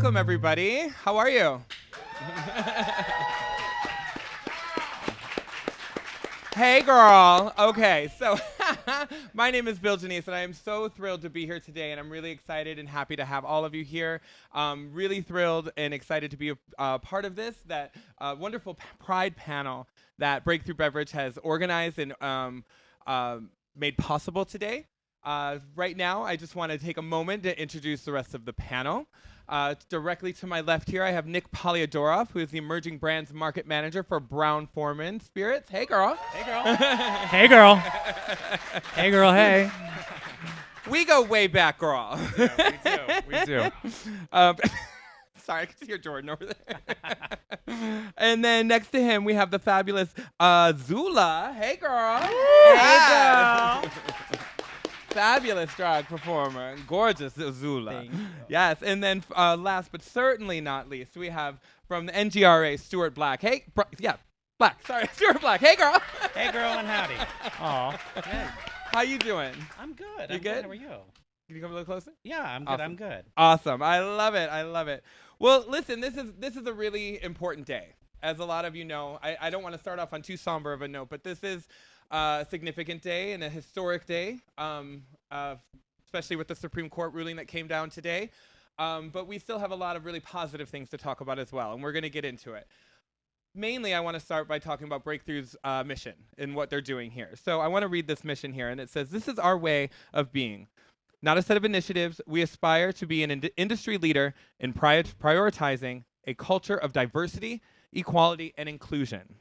welcome everybody. How are you? Hey, girl. Okay, so my name is Janisse, and I am so thrilled to be here today, and I'm really excited and happy to have all of you here. Really thrilled and excited to be a part of this, that wonderful Pride panel that Breakthru Beverage has organized and made possible today. Right now, I just want to take a moment to introduce the rest of the panel. Directly to my left here, I have Nick Poliadorov, who is the Emerging Brands Market Manager for Brown-Forman Spirits. Hey, girl. Hey, girl. Hey, girl. Hey, girl, hey. We go way back, girl. Yeah, we do. Sorry, I can hear Jordan over there. And then next to him, we have the fabulous Zula. Hey, girl. Hey, girl. Fabulous drag performer, gorgeous Zula. Thank you. Yes, and then last but certainly not least, we have from the NGRA, Stuart Black. Hey, Black. Sorry, Stuart Black. Hey, girl. Hey, girl, and howdy. Aw. How you doing? I'm good. You good? How are you? Can you come a little closer? Yeah, I'm good. Awesome. I'm good. Awesome. I love it. I love it. Well, listen, this is a really important day. As a lot of you know, I don't want to start off on too somber of a note, but this is a significant day and a historic day, especially with the Supreme Court ruling that came down today. But we still have a lot of really positive things to talk about as well, and we're going to get into it. Mainly, I want to start by talking about Breakthru's mission and what they're doing here. So I want to read this mission here, and it says, "This is our way of being. Not a set of initiatives. We aspire to be an industry leader in prioritizing a culture of diversity, equality, and inclusion.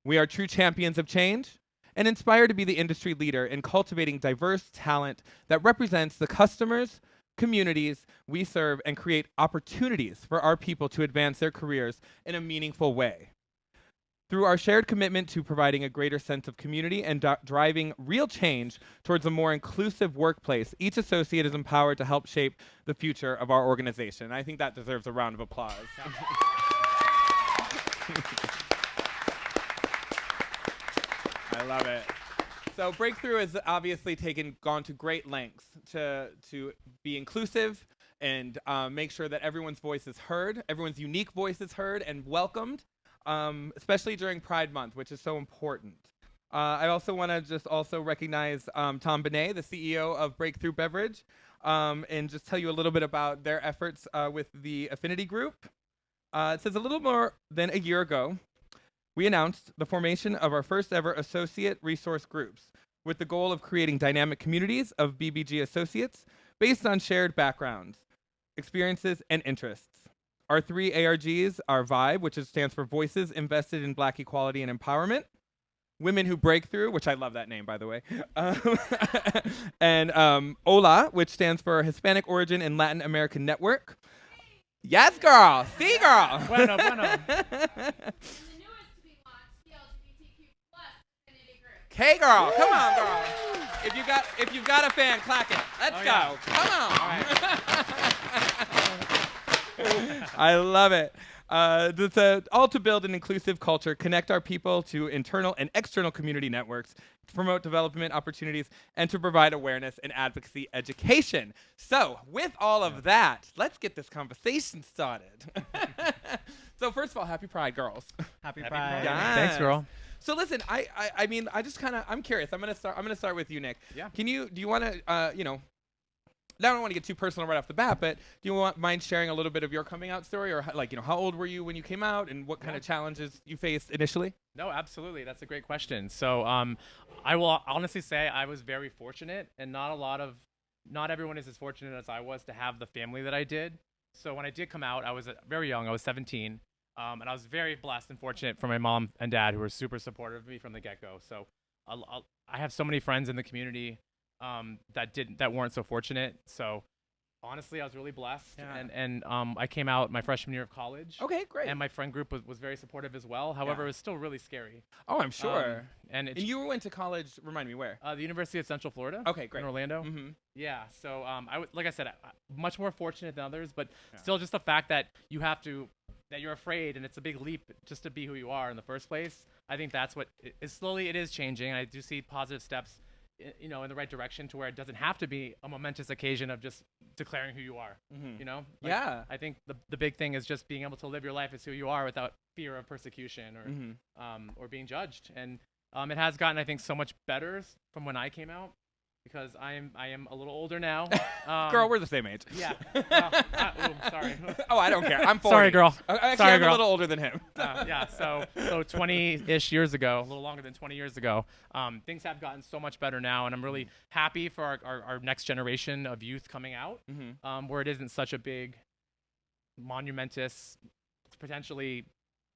We are true champions of change and inspire to be the industry leader in cultivating diverse talent that represents the customers, communities we serve, and create opportunities for our people to advance their careers in a meaningful way. Through our shared commitment to providing a greater sense of community and driving real change towards a more inclusive workplace, each associate is empowered to help shape the future of our organization." I think that deserves a round of applause. I love it. So Breakthru has obviously gone to great lengths to be inclusive and make sure that everyone's voice is heard, everyone's unique voice is heard and welcomed, especially during Pride Month, which is so important. I also want to just also recognize Tom Benet, the CEO of Breakthru Beverage, and just tell you a little bit about their efforts with the Affinity Group. It says, "A little more than a year ago, we announced the formation of our first ever associate resource groups with the goal of creating dynamic communities of BBG associates based on shared backgrounds, experiences, and interests. Our three ARGs are VIBE, which stands for Voices Invested in Black Equality and Empowerment, Women Who Break Through, which I love that name, by the way, and HOLA, which stands for Hispanic Origin and Latin American Network." Yes, girl. See, girl. Bueno, bueno. Hey, girl, come on, girl. If you've got a fan, clack it. Let's go. Yeah. Come on. All right. I love it. All to build an inclusive culture, connect our people to internal and external community networks, to promote development opportunities, and to provide awareness and advocacy education. So, with all of that, let's get this conversation started. So, first of all, happy Pride, girls. Happy Pride. Yes. Thanks, girl. So listen, I mean, I'm curious. I'm gonna start with you, Nick. Yeah. Do you want to, I don't want to get too personal right off the bat, but do you mind sharing a little bit of your coming out story, or how old were you when you came out, and what kind of challenges you faced initially? No, absolutely. That's a great question. So, I will honestly say I was very fortunate, and not everyone is as fortunate as I was to have the family that I did. So when I did come out, I was very young. I was 17. And I was very blessed and fortunate for my mom and dad, who were super supportive of me from the get-go. So I have so many friends in the community that weren't so fortunate. So honestly, I was really blessed. Yeah. And I came out my freshman year of college. Okay, great. And my friend group was very supportive as well. However, Yeah. it was still really scary. Oh, I'm sure. And And you went to college, remind me, where? the University of Central Florida. Okay, great. In Orlando. Mm-hmm. Yeah. So like I said, much more fortunate than others, but still just the fact that that you're afraid, and it's a big leap just to be who you are in the first place. I think that's what it is changing. I do see positive steps in the right direction to where it doesn't have to be a momentous occasion of just declaring who you are. Yeah. I think the big thing is just being able to live your life as who you are without fear of persecution or being judged. And it has gotten, I think, so much better from when I came out, because I am a little older now. Girl, we're the same age. Yeah. Sorry. Oh, I don't care. I'm 40. Sorry, girl. Actually, Sorry, I'm girl. a little older than him. Yeah. So 20-ish years ago, a little longer than 20 years ago, things have gotten so much better now, and I'm really happy for our next generation of youth coming out, where it isn't such a big, monumentous, potentially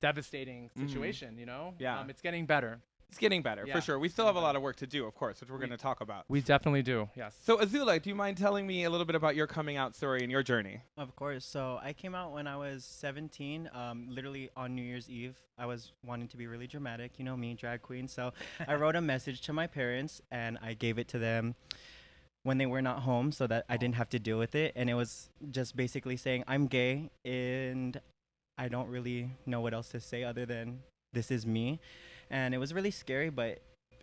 devastating situation. Yeah. It's getting better. It's getting better, Yeah. for sure. We still have a lot of work to do, of course, which we're going to talk about. We definitely do. Yes. So, Azula, do you mind telling me a little bit about your coming out story and your journey? Of course. So I came out when I was 17, literally on New Year's Eve. I was wanting to be really dramatic, you know me, drag queen. So I wrote a message to my parents, and I gave it to them when they were not home so that I didn't have to deal with it. And it was just basically saying, I'm gay, and I don't really know what else to say other than this is me. And it was really scary, but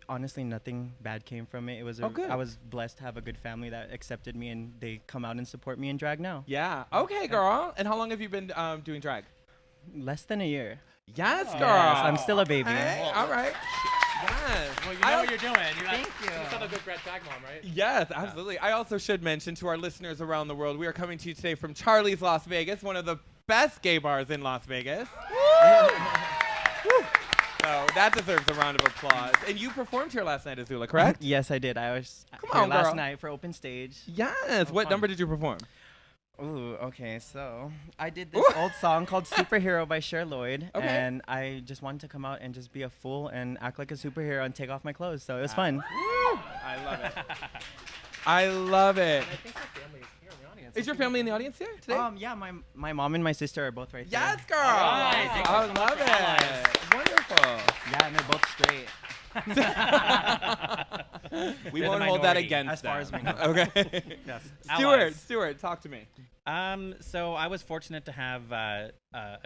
honestly, nothing bad came from it. It was good. I was blessed to have a good family that accepted me, and they come out and support me in drag now. Yeah. Okay, girl. And how long have you been doing drag? Less than a year. Yes, girl. Yes, I'm still a baby. Hey, all right. Yes. Well, you know what you're doing. Thank you. You're still a good drag mom, right? Yes, absolutely. I also should mention to our listeners around the world, we are coming to you today from Charlie's Las Vegas, one of the best gay bars in Las Vegas. Woo! So that deserves a round of applause. And you performed here last night, Azula, correct? Yes, I did. I was Come here on, last girl. night for open stage. Yes. What fun. number did you perform? Ooh, okay. So I did this old song called Superhero by Cher Lloyd. Okay. And I just wanted to come out and just be a fool and act like a superhero and take off my clothes. So it was fun. I love it. I love it. I think your family is here in the audience. Is your family in the audience here today? Yeah, my mom and my sister are both right there. Yes, girl. right. I love it. Wonderful. Yeah, and they're both straight. We They're won't the hold that minority. against As far them. as we know. Okay. Yes. Stuart, talk to me. So I was fortunate to have a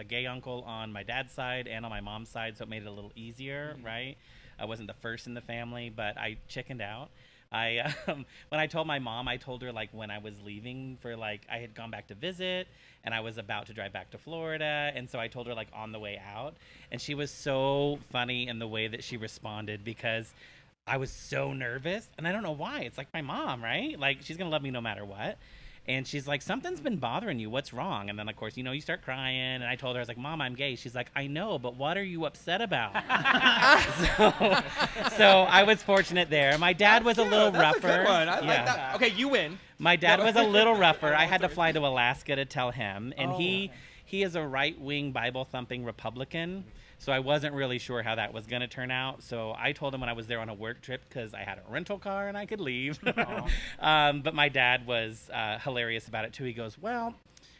gay uncle on my dad's side and on my mom's side, so it made it a little easier, right? I wasn't the first in the family, but I chickened out. When I told my mom, I told her like when I was leaving for I had gone back to visit and I was about to drive back to Florida, and so I told her like on the way out, and she was so funny in the way that she responded because I was so nervous, and I don't know why. It's like my mom, right? Like she's gonna love me no matter what. And she's like, something's been bothering you. What's wrong? And then, of course, you start crying. And I told her, I was like, Mom, I'm gay. She's like, I know, but what are you upset about? so I was fortunate there. My dad was a little That's rougher. a good one. I like that. Okay, you win. My dad was a little rougher. I had to Sorry. fly to Alaska to tell him. And he is a right-wing Bible-thumping Republican. So I wasn't really sure how that was going to turn out. So I told him when I was there on a work trip because I had a rental car and I could leave. But my dad was hilarious about it, too. He goes, well,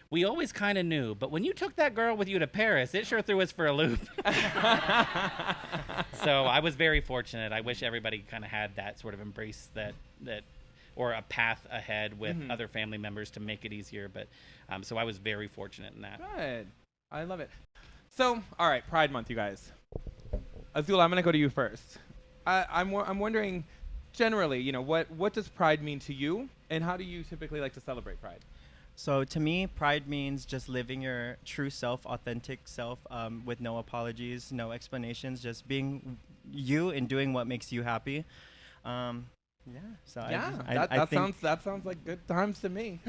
we always kind of knew. But when you took that girl with you to Paris, it sure threw us for a loop. So I was very fortunate. I wish everybody kind of had that sort of embrace that or a path ahead with other family members to make it easier. But so I was very fortunate in that. Good. I love it. So, all right, Pride Month, you guys. Azula, I'm going to go to you first. I'm wondering, generally, what does Pride mean to you, and how do you typically like to celebrate Pride? So to me, Pride means just living your true self, authentic self, with no apologies, no explanations, just being you and doing what makes you happy. Yeah. So I think that sounds like good times to me.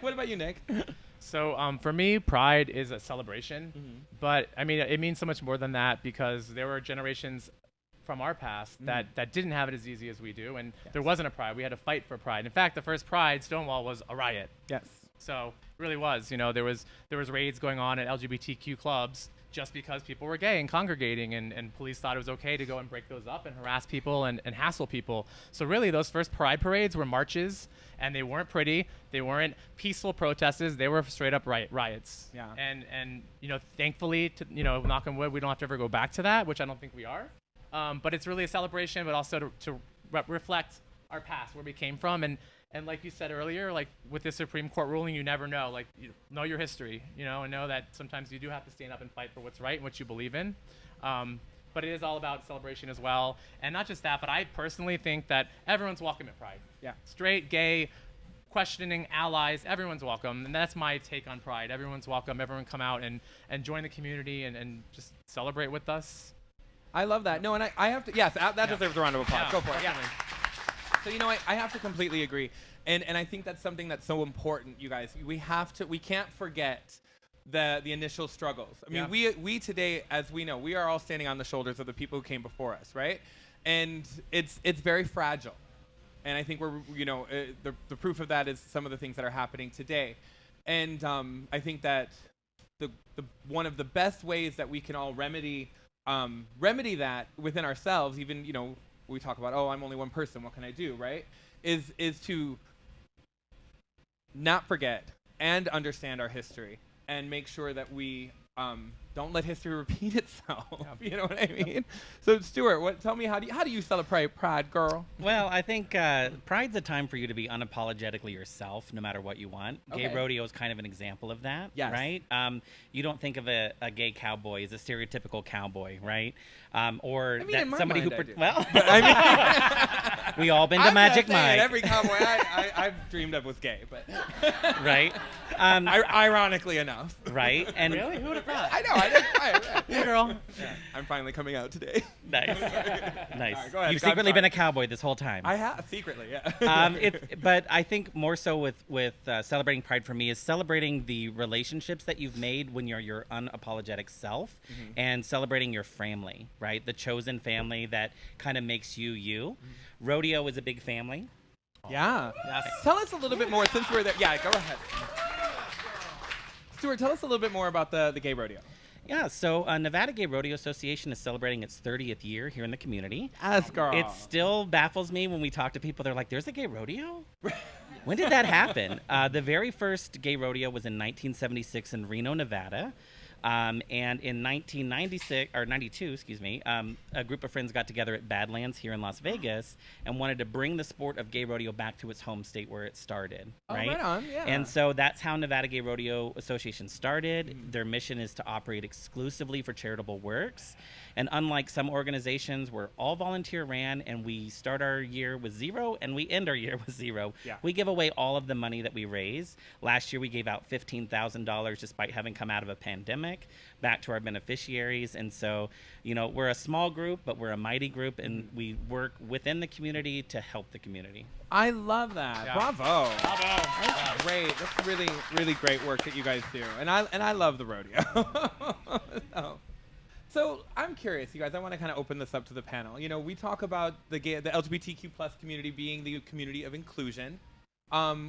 What about you, Nick? So for me, Pride is a celebration, but I mean, it means so much more than that because there were generations from our past that didn't have it as easy as we do, and there wasn't a Pride. We had to fight for Pride. In fact, the first Pride, Stonewall, was a riot. Yes. So it really was. There was raids going on at LGBTQ clubs just because people were gay and congregating, and police thought it was okay to go and break those up and harass people and hassle people. So really, those first Pride parades were marches, and they weren't pretty. They weren't peaceful protests. They were straight up riots. Yeah. And thankfully, knock on wood, we don't have to ever go back to that, which I don't think we are. But it's really a celebration, but also to reflect our past, where we came from, and like you said earlier, like with the Supreme Court ruling, you never know. Like, know your history, and know that sometimes you do have to stand up and fight for what's right and what you believe in. but it is all about celebration as well. And not just that, but I personally think that everyone's welcome at Pride. Yeah. Straight, gay, questioning, allies, everyone's welcome. And that's my take on Pride. Everyone's welcome. Everyone come out and join the community and just celebrate with us. I love that. No, and I have to, yes, that deserves a round of applause. Yeah, Go for it. Yeah. definitely. So, you know, I have to completely agree. And I think that's something that's so important, you guys. We can't forget the initial struggles. I mean, we today, as we know, we are all standing on the shoulders of the people who came before us, right? And it's very fragile. And I think the proof of that is some of the things that are happening today. And I think that the one of the best ways that we can all remedy that within ourselves, even, you know, we talk about, oh, I'm only one person, what can I do, right? Is to not forget and understand our history and make sure that we don't let history repeat itself. You know what I mean? So, Stuart, tell me, how do you celebrate Pride, girl? Well, I think Pride's a time for you to be unapologetically yourself, no matter what you want. Okay. Gay rodeo is kind of an example of that, Yes. right? You don't think of a gay cowboy as a stereotypical cowboy, right? Or I mean, that in my somebody mind, who I do. well, I mean, we all been to I'm Magic not saying Mike, every cowboy I've dreamed of was gay, but right? ironically enough. Right? And Really? Who would have thought? I know. Hey, girl. I'm finally coming out today. Nice. Nice. All right, go ahead. You've I'm secretly sorry. been a cowboy this whole time. I have secretly, yeah. But I think more so with celebrating Pride for me is celebrating the relationships that you've made when you're your unapologetic self, and celebrating your family, right? The chosen family that kind of makes you you. Rodeo is a big family. Yeah. Yes. Tell us a little bit more since we're there. Yeah, go ahead. Stuart, tell us a little bit more about the gay rodeo. Yeah, so Nevada Gay Rodeo Association is celebrating its 30th year here in the community. Asgard. It still baffles me when we talk to people. They're like, "There's a gay rodeo? When did that happen?" The very first gay rodeo was in 1976 in Reno, Nevada. And in 1996 or 92, excuse me, a group of friends got together at Badlands here in Las Vegas and wanted to bring the sport of gay rodeo back to its home state where it started. Oh, right? right on, yeah. And so that's how Nevada Gay Rodeo Association started. Their mission is to operate exclusively for charitable works. And unlike some organizations, we're all volunteer ran, and we start our year with zero and we end our year with zero. Yeah. We give away all of the money that we raise. Last year we gave out $15,000 despite having come out of a pandemic back to our beneficiaries. And so, you know, we're a small group, but we're a mighty group, and we work within the community to help the community. I love that. Yeah. Bravo. Bravo. That's great. That's really, really great work that you guys do. And I love the rodeo. So I'm curious, you guys. I want to kind of open this up to the panel. You know, we talk about the LGBTQ plus community being the community of inclusion,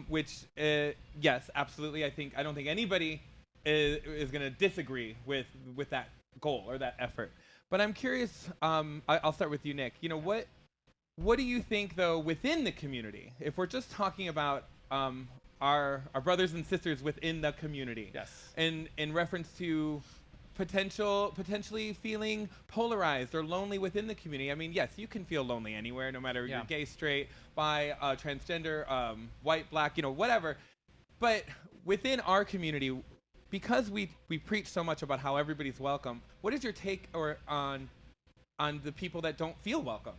which yes, absolutely. I don't think anybody is going to disagree with that goal or that effort. But I'm curious. I'll start with you, Nick. You know, what do you think, though, within the community? If we're just talking about our brothers and sisters within the community, Yes. in reference to potentially feeling polarized or lonely within the community. I mean, yes, you can feel lonely anywhere, no matter you're gay, straight, bi, transgender, white, black, you know, whatever. But within our community, because we preach so much about how everybody's welcome, what is your take on the people that don't feel welcome?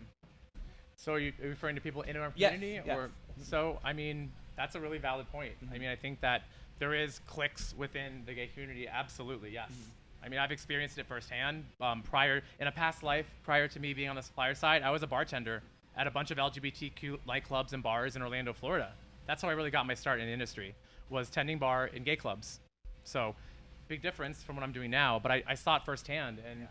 So are you referring to people in our Yes, community? yes. So, I mean, that's a really valid point. I mean, I think that there is cliques within the gay community. Absolutely, yes. I mean, I've experienced it firsthand. In a past life, prior to me being on the supplier side, I was a bartender at a bunch of LGBTQ nightclubs and bars in Orlando, Florida. That's how I really got my start in the industry, was tending bar in gay clubs. So, big difference from what I'm doing now, but I saw it firsthand, and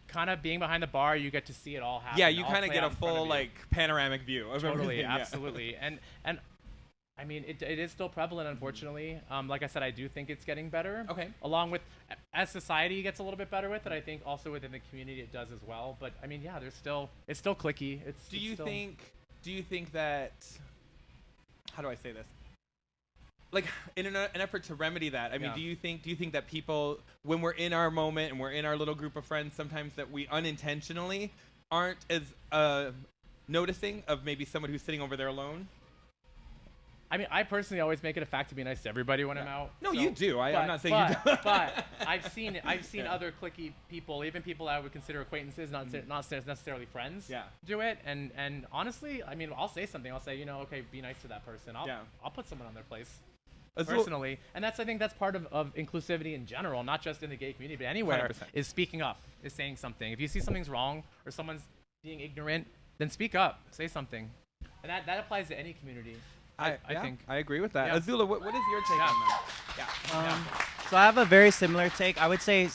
kind of being behind the bar, you get to see it all happen. Yeah, you all kind of play get out a in front of full you. like panoramic view of Totally, everything. Yeah. absolutely. And I mean, it is still prevalent, unfortunately. Like I said, I do think it's getting better. Okay. Along with, as society gets a little bit better with it, I think also within the community it does as well. But I mean, yeah, it's still cliquey. Do you think that, how do I say this? Like, in an effort to remedy that, I mean, Yeah. do you think that people, when we're in our moment and we're in our little group of friends, sometimes that we unintentionally aren't as noticing of maybe someone who's sitting over there alone? I mean, I personally always make it a fact to be nice to everybody when I'm out. No, so- you do. I'm not saying you but, don't. But I've seen other cliquey people, even people I would consider acquaintances, not necessarily friends, Yeah. do it. And honestly, I mean, I'll say something. I'll say, okay, be nice to that person. I'll put someone on their place. Personally, and I think that's part of inclusivity in general, not just in the gay community, but anywhere, 100%. is speaking up, is saying something. If you see something's wrong or someone's being ignorant, then speak up, say something, and that applies to any community. I think. I agree with that. Yeah. Azula, what is your take on that? So I have a very similar take. I would say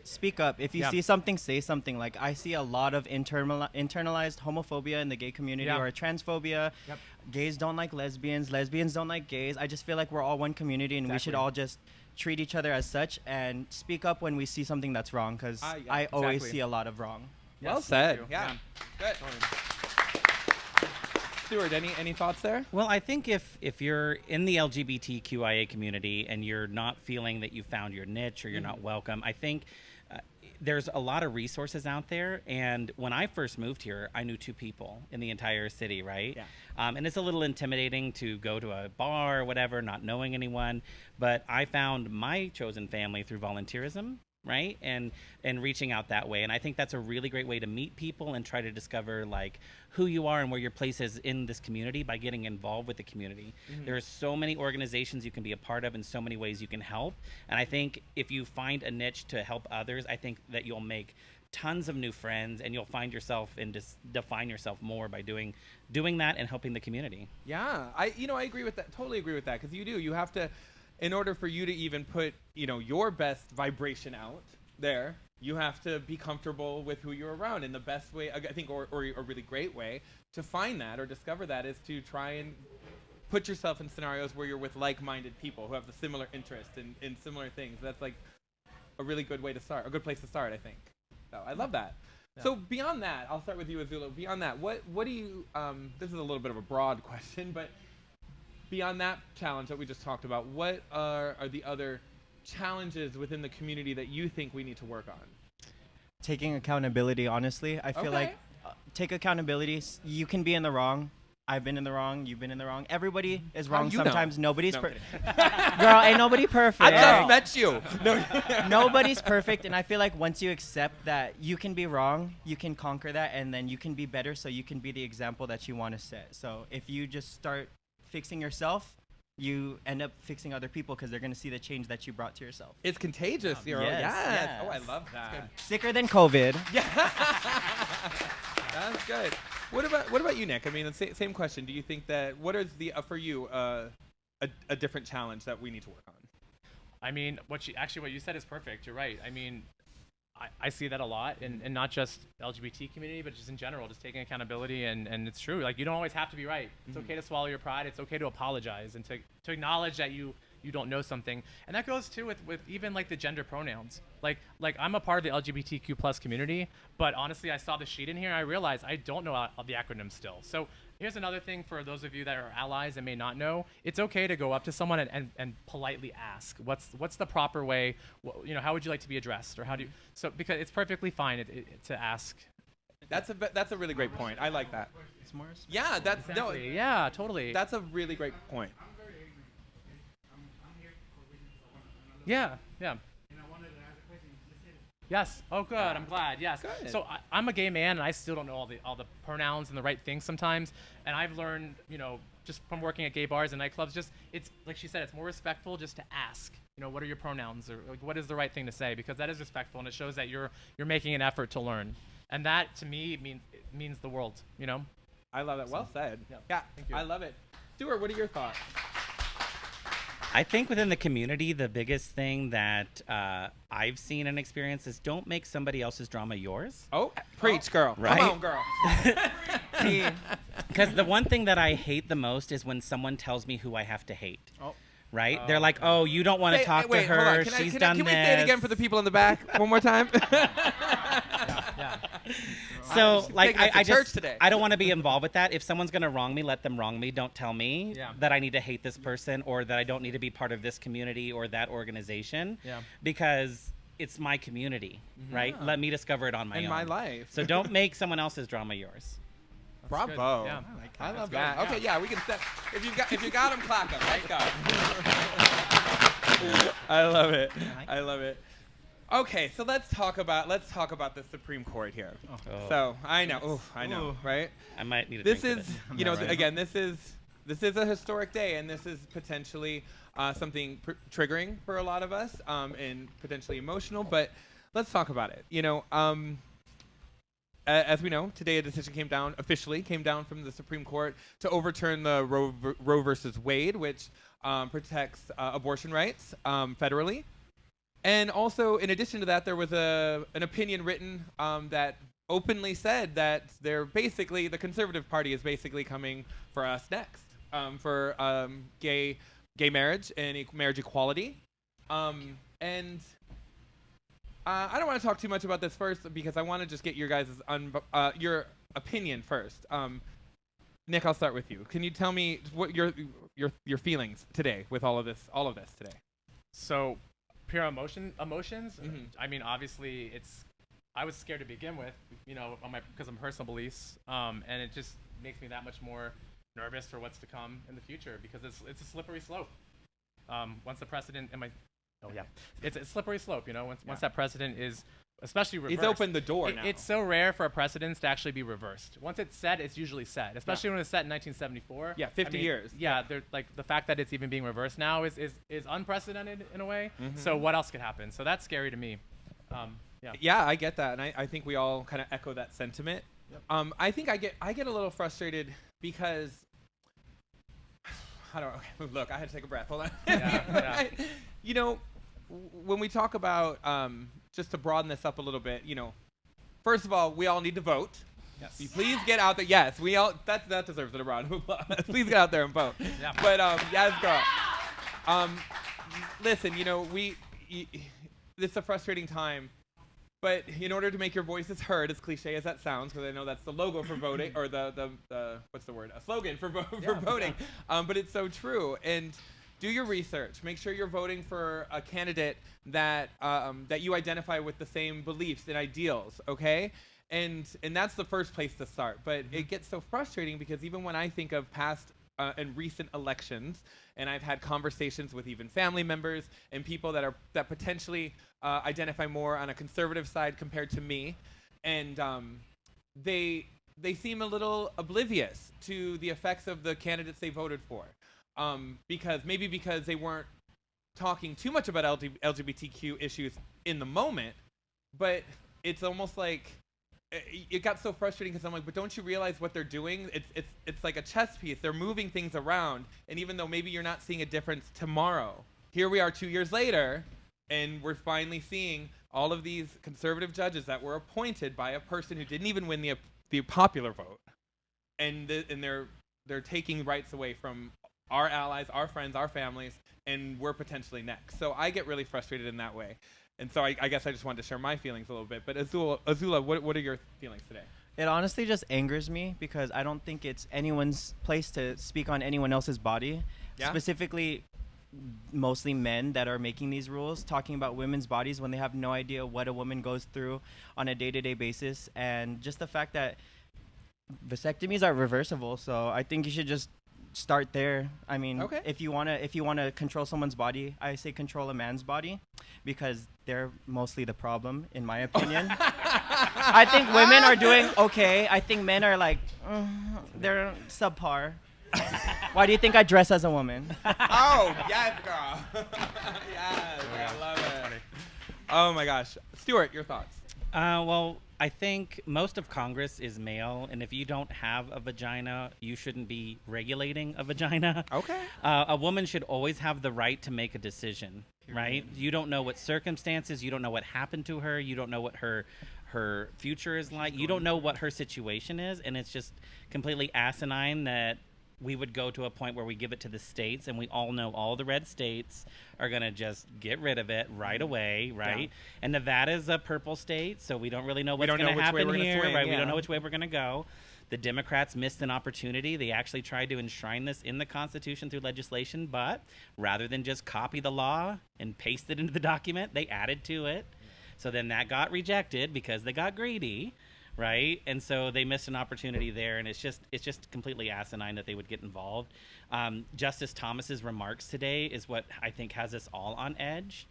speak up. If you Yeah. see something, say something. Like I see a lot of internalized homophobia in the gay community or transphobia. Yep. Gays don't like lesbians. Lesbians don't like gays. I just feel like we're all one community and we should Exactly. all just treat each other as such and speak up when we see something that's wrong because Yeah, I always exactly. see a lot of wrong. Well Yes, said. thank you. Yeah. Good. Stuart, any thoughts there? Well, I think if you're in the LGBTQIA community and you're not feeling that you found your niche or you're not welcome, I think there's a lot of resources out there. And when I first moved here, I knew 2 people in the entire city, right? Yeah. And it's a little intimidating to go to a bar or whatever, not knowing anyone. But I found my chosen family through volunteerism, right? And reaching out that way. And I think that's a really great way to meet people and try to discover like who you are and where your place is in this community by getting involved with the community. There are so many organizations you can be a part of and so many ways you can help. And I think if you find a niche to help others, I think that you'll make tons of new friends and you'll find yourself and define yourself more by doing that and helping the community. Yeah, I agree with that. Totally agree with that because you have to, in order for you to even put your best vibration out there, you have to be comfortable with who you're around. And the best way, I think, or a really great way to find that or discover that is to try and put yourself in scenarios where you're with like-minded people who have the similar interests in similar things. That's like a really good way to start, a good place to start, I think. So I love that. Yeah. So beyond that, I'll start with you, Azula. Beyond that, what do you, this is a little bit of a broad question, but beyond that challenge that we just talked about, what are the other challenges within the community that you think we need to work on? Taking accountability, honestly. I feel like take accountability. You can be in the wrong. I've been in the wrong. You've been in the wrong. Everybody is How wrong you know? sometimes. Nobody's No, I'm girl, ain't nobody perfect. I just met you. No. Nobody's perfect, and I feel like once you accept that you can be wrong, you can conquer that, and then you can be better so you can be the example that you want to set. So if you just start fixing yourself, you end up fixing other people because they're going to see the change that you brought to yourself. It's contagious, Yes, yes. yes. Oh, I love that. Sicker than COVID. That's good. What about you, Nick? I mean, same question. Do you think that what is the for you a different challenge that we need to work on? I mean, what you said is perfect. You're right. I mean, I see that a lot, and not just LGBT community, but just in general, just taking accountability, and it's true. Like, you don't always have to be right. It's okay to swallow your pride. It's okay to apologize and to acknowledge that you don't know something. And that goes too with even like the gender pronouns. Like I'm a part of the LGBTQ plus community, but honestly, I saw the sheet in here. I realized I don't know all the acronyms still. So here's another thing for those of you that are allies and may not know. It's okay to go up to someone and politely ask, what's the proper way? How would you like to be addressed, or how do you? So because it's perfectly fine to ask. That's a really great point. I like that. It's more Yeah, that's Exactly. Yeah, totally. that's a really great point. Yeah. Yes. Oh, good. I'm glad. Yes. Good. So I'm a gay man, and I still don't know all the pronouns and the right things sometimes. And I've learned, just from working at gay bars and nightclubs, just it's like she said, it's more respectful just to ask. What are your pronouns, or like, what is the right thing to say? Because that is respectful, and it shows that you're making an effort to learn. And that to me means the world. I love it. Well said. Yeah. Thank you. I love it. Stuart, what are your thoughts? I think within the community, the biggest thing that I've seen and experienced is don't make somebody else's drama yours. Oh, preach, girl. Right? Come on, girl. Because the one thing that I hate the most is when someone tells me who I have to hate. Oh. Right? They're like, oh, you don't want to talk to Wait, hold on. her. Can She's done can this. we say it again for the people in the back one more time? Yeah. So, She's like, taking us to I church just, today. I don't want to be involved with that. If someone's going to wrong me, let them wrong me. Don't tell me Yeah. that I need to hate this person or that I don't need to be part of this community or that organization. Yeah. Because it's my community, right? Yeah. Let me discover it on my In own. my life. So don't make someone else's drama yours. Bravo. good. Yeah. I love good. that. Yeah. Okay, yeah, we can set. If you got them, clap them. Let's go. I love it. I love it. Okay, so let's talk about the Supreme Court here. Oh. So I know, right? I might need a This drink is, for this. you know, right. again, this is a historic day, and this is potentially something triggering for a lot of us, and potentially emotional. But let's talk about it. You know, as we know, today a decision officially came down from the Supreme Court to overturn the Roe versus Wade, which protects abortion rights federally. And also, in addition to that, there was an opinion written that openly said that the Conservative Party is basically coming for us next for gay marriage and marriage equality. And I don't want to talk too much about this first because I want to just get your guys' your opinion first. Nick, I'll start with you. Can you tell me what your feelings today with all of this today? So, pure emotions. Mm-hmm. I mean, obviously, I was scared to begin with, you know, because of my personal beliefs, and it just makes me that much more nervous for what's to come in the future because it's a slippery slope. Once the precedent, it's a slippery slope. You know, once that precedent is especially reversed. He's opened the door now. It's so rare for a precedent to actually be reversed. Once it's set, it's usually set, especially when it's set in 1974. Yeah, 50 years. Yeah, like the fact that it's even being reversed now is unprecedented in a way. Mm-hmm. So what else could happen? So that's scary to me. Yeah, I get that, and I think we all kind of echo that sentiment. Yep. I think I get a little frustrated because I don't know. Look, I had to take a breath. Hold on. Yeah. You know, when we talk about just to broaden this up a little bit, you know, first of all, we all need to vote. Yes. Please get out there. Yes, we all that deserves a round of applause. Please get out there and vote. Yeah. But yes, girl. Listen, you know, it's a frustrating time. But in order to make your voices heard, as cliche as that sounds, because I know that's the logo for voting, or the what's the word? A slogan for voting. But it's so true. And do your research. Make sure you're voting for a candidate that you identify with the same beliefs and ideals. Okay. And that's the first place to start. But it gets so frustrating because even when I think of past and recent elections, and I've had conversations with even family members and people that potentially identify more on a conservative side compared to me, and they seem a little oblivious to the effects of the candidates they voted for, because they weren't talking too much about LGBTQ issues in the moment, but it's almost like it got so frustrating because I'm like, but don't you realize what they're doing? It's like a chess piece. They're moving things around, and even though maybe you're not seeing a difference tomorrow, here we are 2 years later, and we're finally seeing all of these conservative judges that were appointed by a person who didn't even win the popular vote, and they're taking rights away from our allies, our friends, our families, and we're potentially next. So I get really frustrated in that way. And so I guess I just wanted to share my feelings a little bit. But Azula, what are your feelings today? It honestly just angers me because I don't think it's anyone's place to speak on anyone else's body. Yeah? Specifically, mostly men that are making these rules, talking about women's bodies when they have no idea what a woman goes through on a day-to-day basis. And just the fact that vasectomies are reversible. So I think you should just start there. I mean, okay. if you wanna control someone's body, I say control a man's body because they're mostly the problem, in my opinion. I think women are doing okay. I think men are like, they're subpar. Why do you think I dress as a woman? Oh, yes, girl. Yes, I love it. Oh my gosh, Stuart, your thoughts? Well, I think most of Congress is male, and if you don't have a vagina, you shouldn't be regulating a vagina. Okay. A woman should always have the right to make a decision, right? You don't know what circumstances, you don't know what happened to her, you don't know what her future is like, you don't know what her situation is, and it's just completely asinine that we would go to a point where we give it to the states, and we all know all the red states are going to just get rid of it right away, right? Yeah. And Nevada's a purple state, so we don't really know what's going to happen here, right? Yeah. We don't know which way we're going to go. The Democrats missed an opportunity. They actually tried to enshrine this in the Constitution through legislation, but rather than just copy the law and paste it into the document, they added to it. So then that got rejected because they got greedy, right? And so they missed an opportunity there, and it's just completely asinine that they would get involved. Justice Thomas's remarks today is what I think has us all on edge,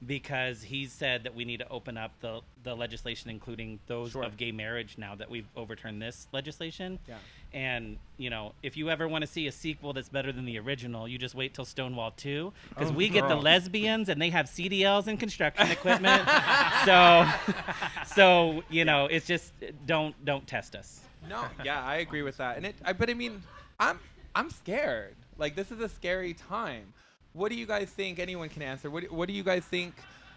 because he said that we need to open up the legislation, including those of gay marriage, now that we've overturned this legislation. Yeah. And, you know, if you ever want to see a sequel that's better than the original, you just wait till Stonewall 2, because we get the lesbians and they have CDLs and construction equipment. so, you know, it's just, don't test us. No, yeah, I agree with that. And but I mean, I'm scared. Like, this is a scary time. What do you guys think? Anyone can answer. What do you guys think,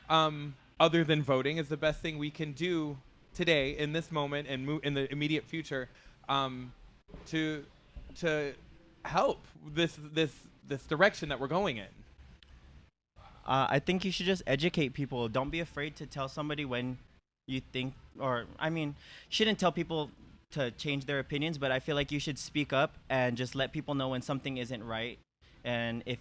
other than voting, is the best thing we can do today in this moment and in the immediate future, to help this direction that we're going in? I think you should just educate people. Don't be afraid to tell somebody when you think, or I mean, shouldn't tell people to change their opinions, but I feel like you should speak up and just let people know when something isn't right. And if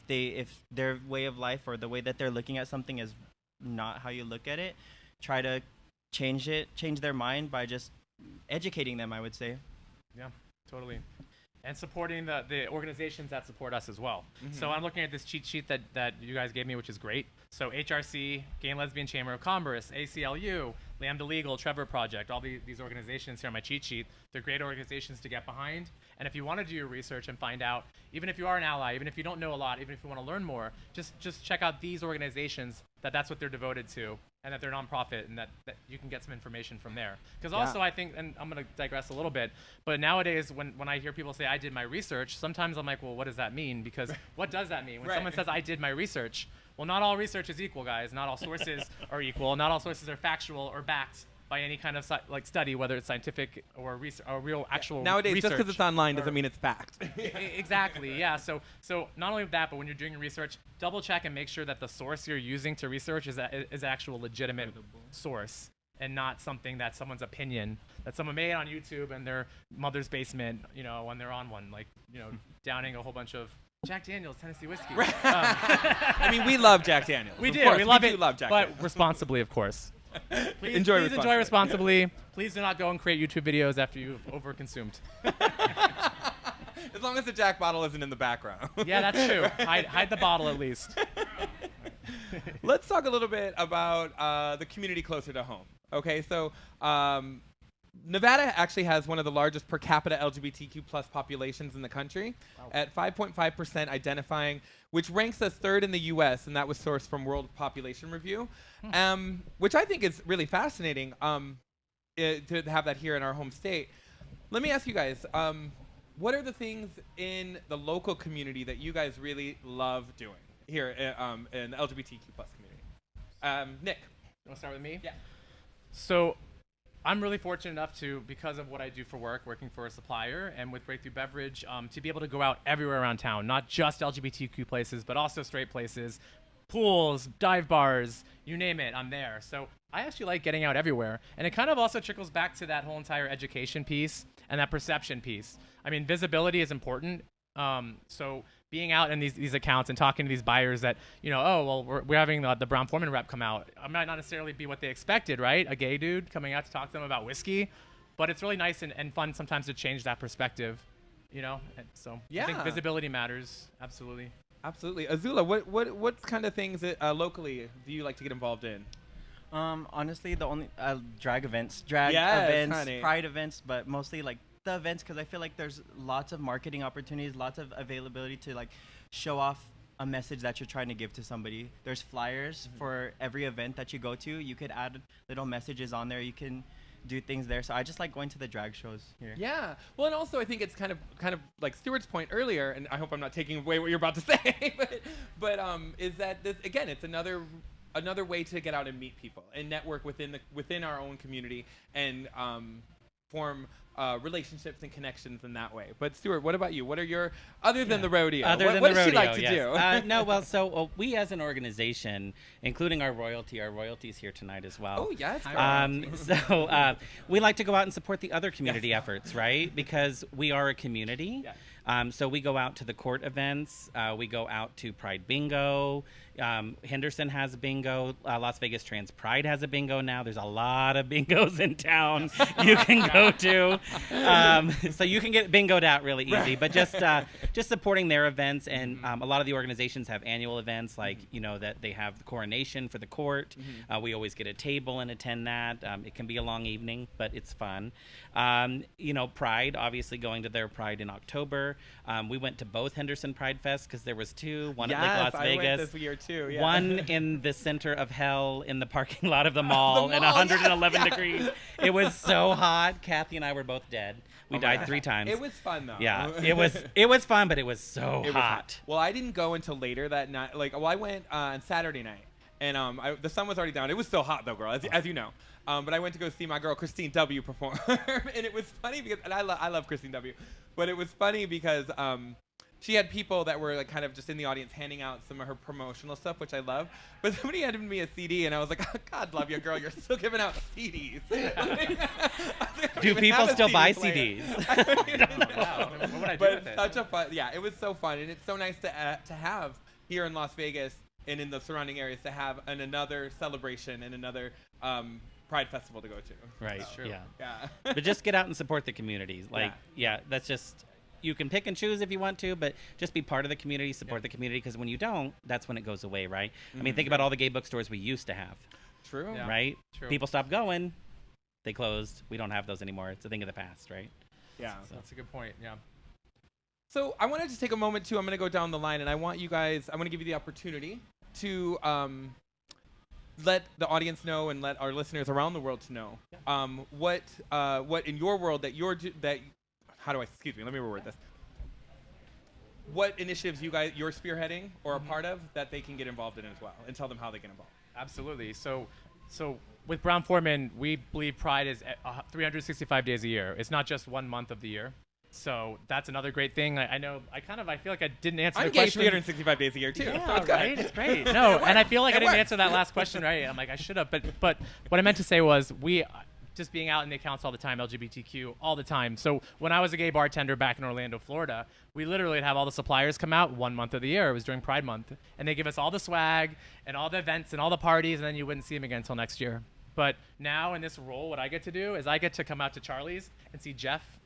their way of life or the way that they're looking at something is not how you look at it, try to change their mind by just educating them, I would say. Yeah, totally. And supporting the organizations that support us as well. So I'm looking at this cheat sheet that you guys gave me, which is great. So HRC, Gay and Lesbian Chamber of Commerce, ACLU, Lambda Legal, Trevor Project, all these organizations here on my cheat sheet. They're great organizations to get behind. And if you want to do your research and find out, even if you are an ally, even if you don't know a lot, even if you want to learn more, just check out these organizations that's what they're devoted to, and that they're nonprofit, and that you can get some information from there. Because also I think, and I'm going to digress a little bit, but nowadays when I hear people say I did my research, sometimes I'm like, well, what does that mean? Because what does that mean? When someone says I did my research, well, not all research is equal, guys. Not all sources are equal. Not all sources are factual or backed by any kind of study, whether it's scientific or real actual Nowadays, research. just because it's online doesn't mean it's fact. Exactly, yeah. So not only that, but when you're doing your research, double check and make sure that the source you're using to research is actual legitimate source, and not something that's someone's opinion that someone made on YouTube in their mother's basement, you know, when they're on one, like, you know, downing a whole bunch of Jack Daniels Tennessee whiskey. I mean, we love Jack Daniels. We Of do. course, We love do it, love Jack but Daniels. responsibly, of course. Please Enjoy enjoy responsibly. Please do not go and create YouTube videos after you've overconsumed. As long as the Jack bottle isn't in the background. Yeah, that's true. Hide the bottle at least. Let's talk a little bit about the community closer to home. Okay, so Nevada actually has one of the largest per capita LGBTQ plus populations in the country, at 5.5% identifying, which ranks us third in the U.S., and that was sourced from World Population Review, which I think is really fascinating to have that here in our home state. Let me ask you guys, what are the things in the local community that you guys really love doing here in the LGBTQ plus community? Nick. You want to start with me? Yeah. So I'm really fortunate enough to, because of what I do for work, working for a supplier and with Breakthru Beverage, to be able to go out everywhere around town, not just LGBTQ places, but also straight places, pools, dive bars, you name it, I'm there. So I actually like getting out everywhere. And it kind of also trickles back to that whole entire education piece and that perception piece. I mean, visibility is important. So being out in these accounts and talking to these buyers that, you know, oh, well, we're having the Brown-Forman rep come out. I might not necessarily be what they expected, right? A gay dude coming out to talk to them about whiskey. But it's really nice and fun sometimes to change that perspective, you know? And so I think visibility matters, absolutely. Absolutely. Azula, what kind of things locally do you like to get involved in? Honestly, the only drag events, honey. pride events, but mostly like the events, because I feel like there's lots of marketing opportunities, lots of availability to like show off a message that you're trying to give to somebody. There's flyers for every event that you go to. You could add little messages on there. You can do things there. So I just like going to the drag shows here. Yeah. Well, and also I think it's kind of like Stuart's point earlier, and I hope I'm not taking away what you're about to say, but is that this again? It's another way to get out and meet people and network within our own community and form relationships and connections in that way. But Stuart, what about you? What are your, other than the rodeo, Other than what the does she rodeo, like to yes. do? No, well, so we as an organization, including our royalty's here tonight as well. Oh, yes. We like to go out and support the other community efforts, right? Because we are a community. Yes. So we go out to the court events. We go out to Pride Bingo. Henderson has a bingo. Las Vegas Trans Pride has a bingo now. There's a lot of bingos in town you can go to. So you can get bingoed out really easy. But just supporting their events, and a lot of the organizations have annual events, like that they have the coronation for the court. We always get a table and attend that. It can be a long evening, but it's fun. Pride, obviously going to their Pride in October. We went to both Henderson Pride Fest because there was two. One at Lake Las Vegas. I went this year too. Yeah. One in the center of hell in the parking lot of the mall, at 111 degrees. It was so hot. Kathy and I were both dead. We died 3 times. It was fun though. Yeah, it was fun, but it was so hot. Well, I didn't go until later that night. I went on Saturday night, and the sun was already down. It was still hot though, girl, as you know. But I went to go see my girl Christine W. perform, and it was funny because, and I love Christine W. But it was funny because she had people that were like kind of just in the audience handing out some of her promotional stuff, which I love. But somebody handed me a CD, and I was like, oh, God love you, girl. You're still giving out CDs. Do people still buy player. CDs? I don't even know. Wow. What would I do But with it? such a fun, yeah, it was so fun, and it's so nice to have here in Las Vegas and in the surrounding areas to have another celebration and another Pride Festival to go to. Right. So, Yeah. Yeah. But just get out and support the communities. That's just. You can pick and choose if you want to, but just be part of the community, support the community, because when you don't, that's when it goes away, right? I mean, think about all the gay bookstores we used to have, True. Yeah. right? True. People stopped going. They closed. We don't have those anymore. It's a thing of the past, right? Yeah. That's a good point. Yeah. So I wanted to take a moment too. I'm going to go down the line, and I want you guys. I want to give you the opportunity to let the audience know and let our listeners around the world to know what in your world that excuse me, let me reword this. What initiatives you're spearheading or a part of that they can get involved in as well, and tell them how they get involved. Absolutely. So with Brown Forman, we believe Pride is 365 days a year. It's not just 1 month of the year. So that's another great thing. I feel like I didn't answer the I'm gay question. 365 days a year too. Yeah, so it's good. right? It's great. No, and I feel like I didn't answer that last question right. I'm like, I should have. But what I meant to say was we just being out in the accounts all the time, LGBTQ all the time. So when I was a gay bartender back in Orlando, Florida, we literally would have all the suppliers come out 1 month of the year. It was during Pride Month. And they give us all the swag and all the events and all the parties, and then you wouldn't see them again until next year. But now in this role, what I get to do is I get to come out to Charlie's and see Jeff.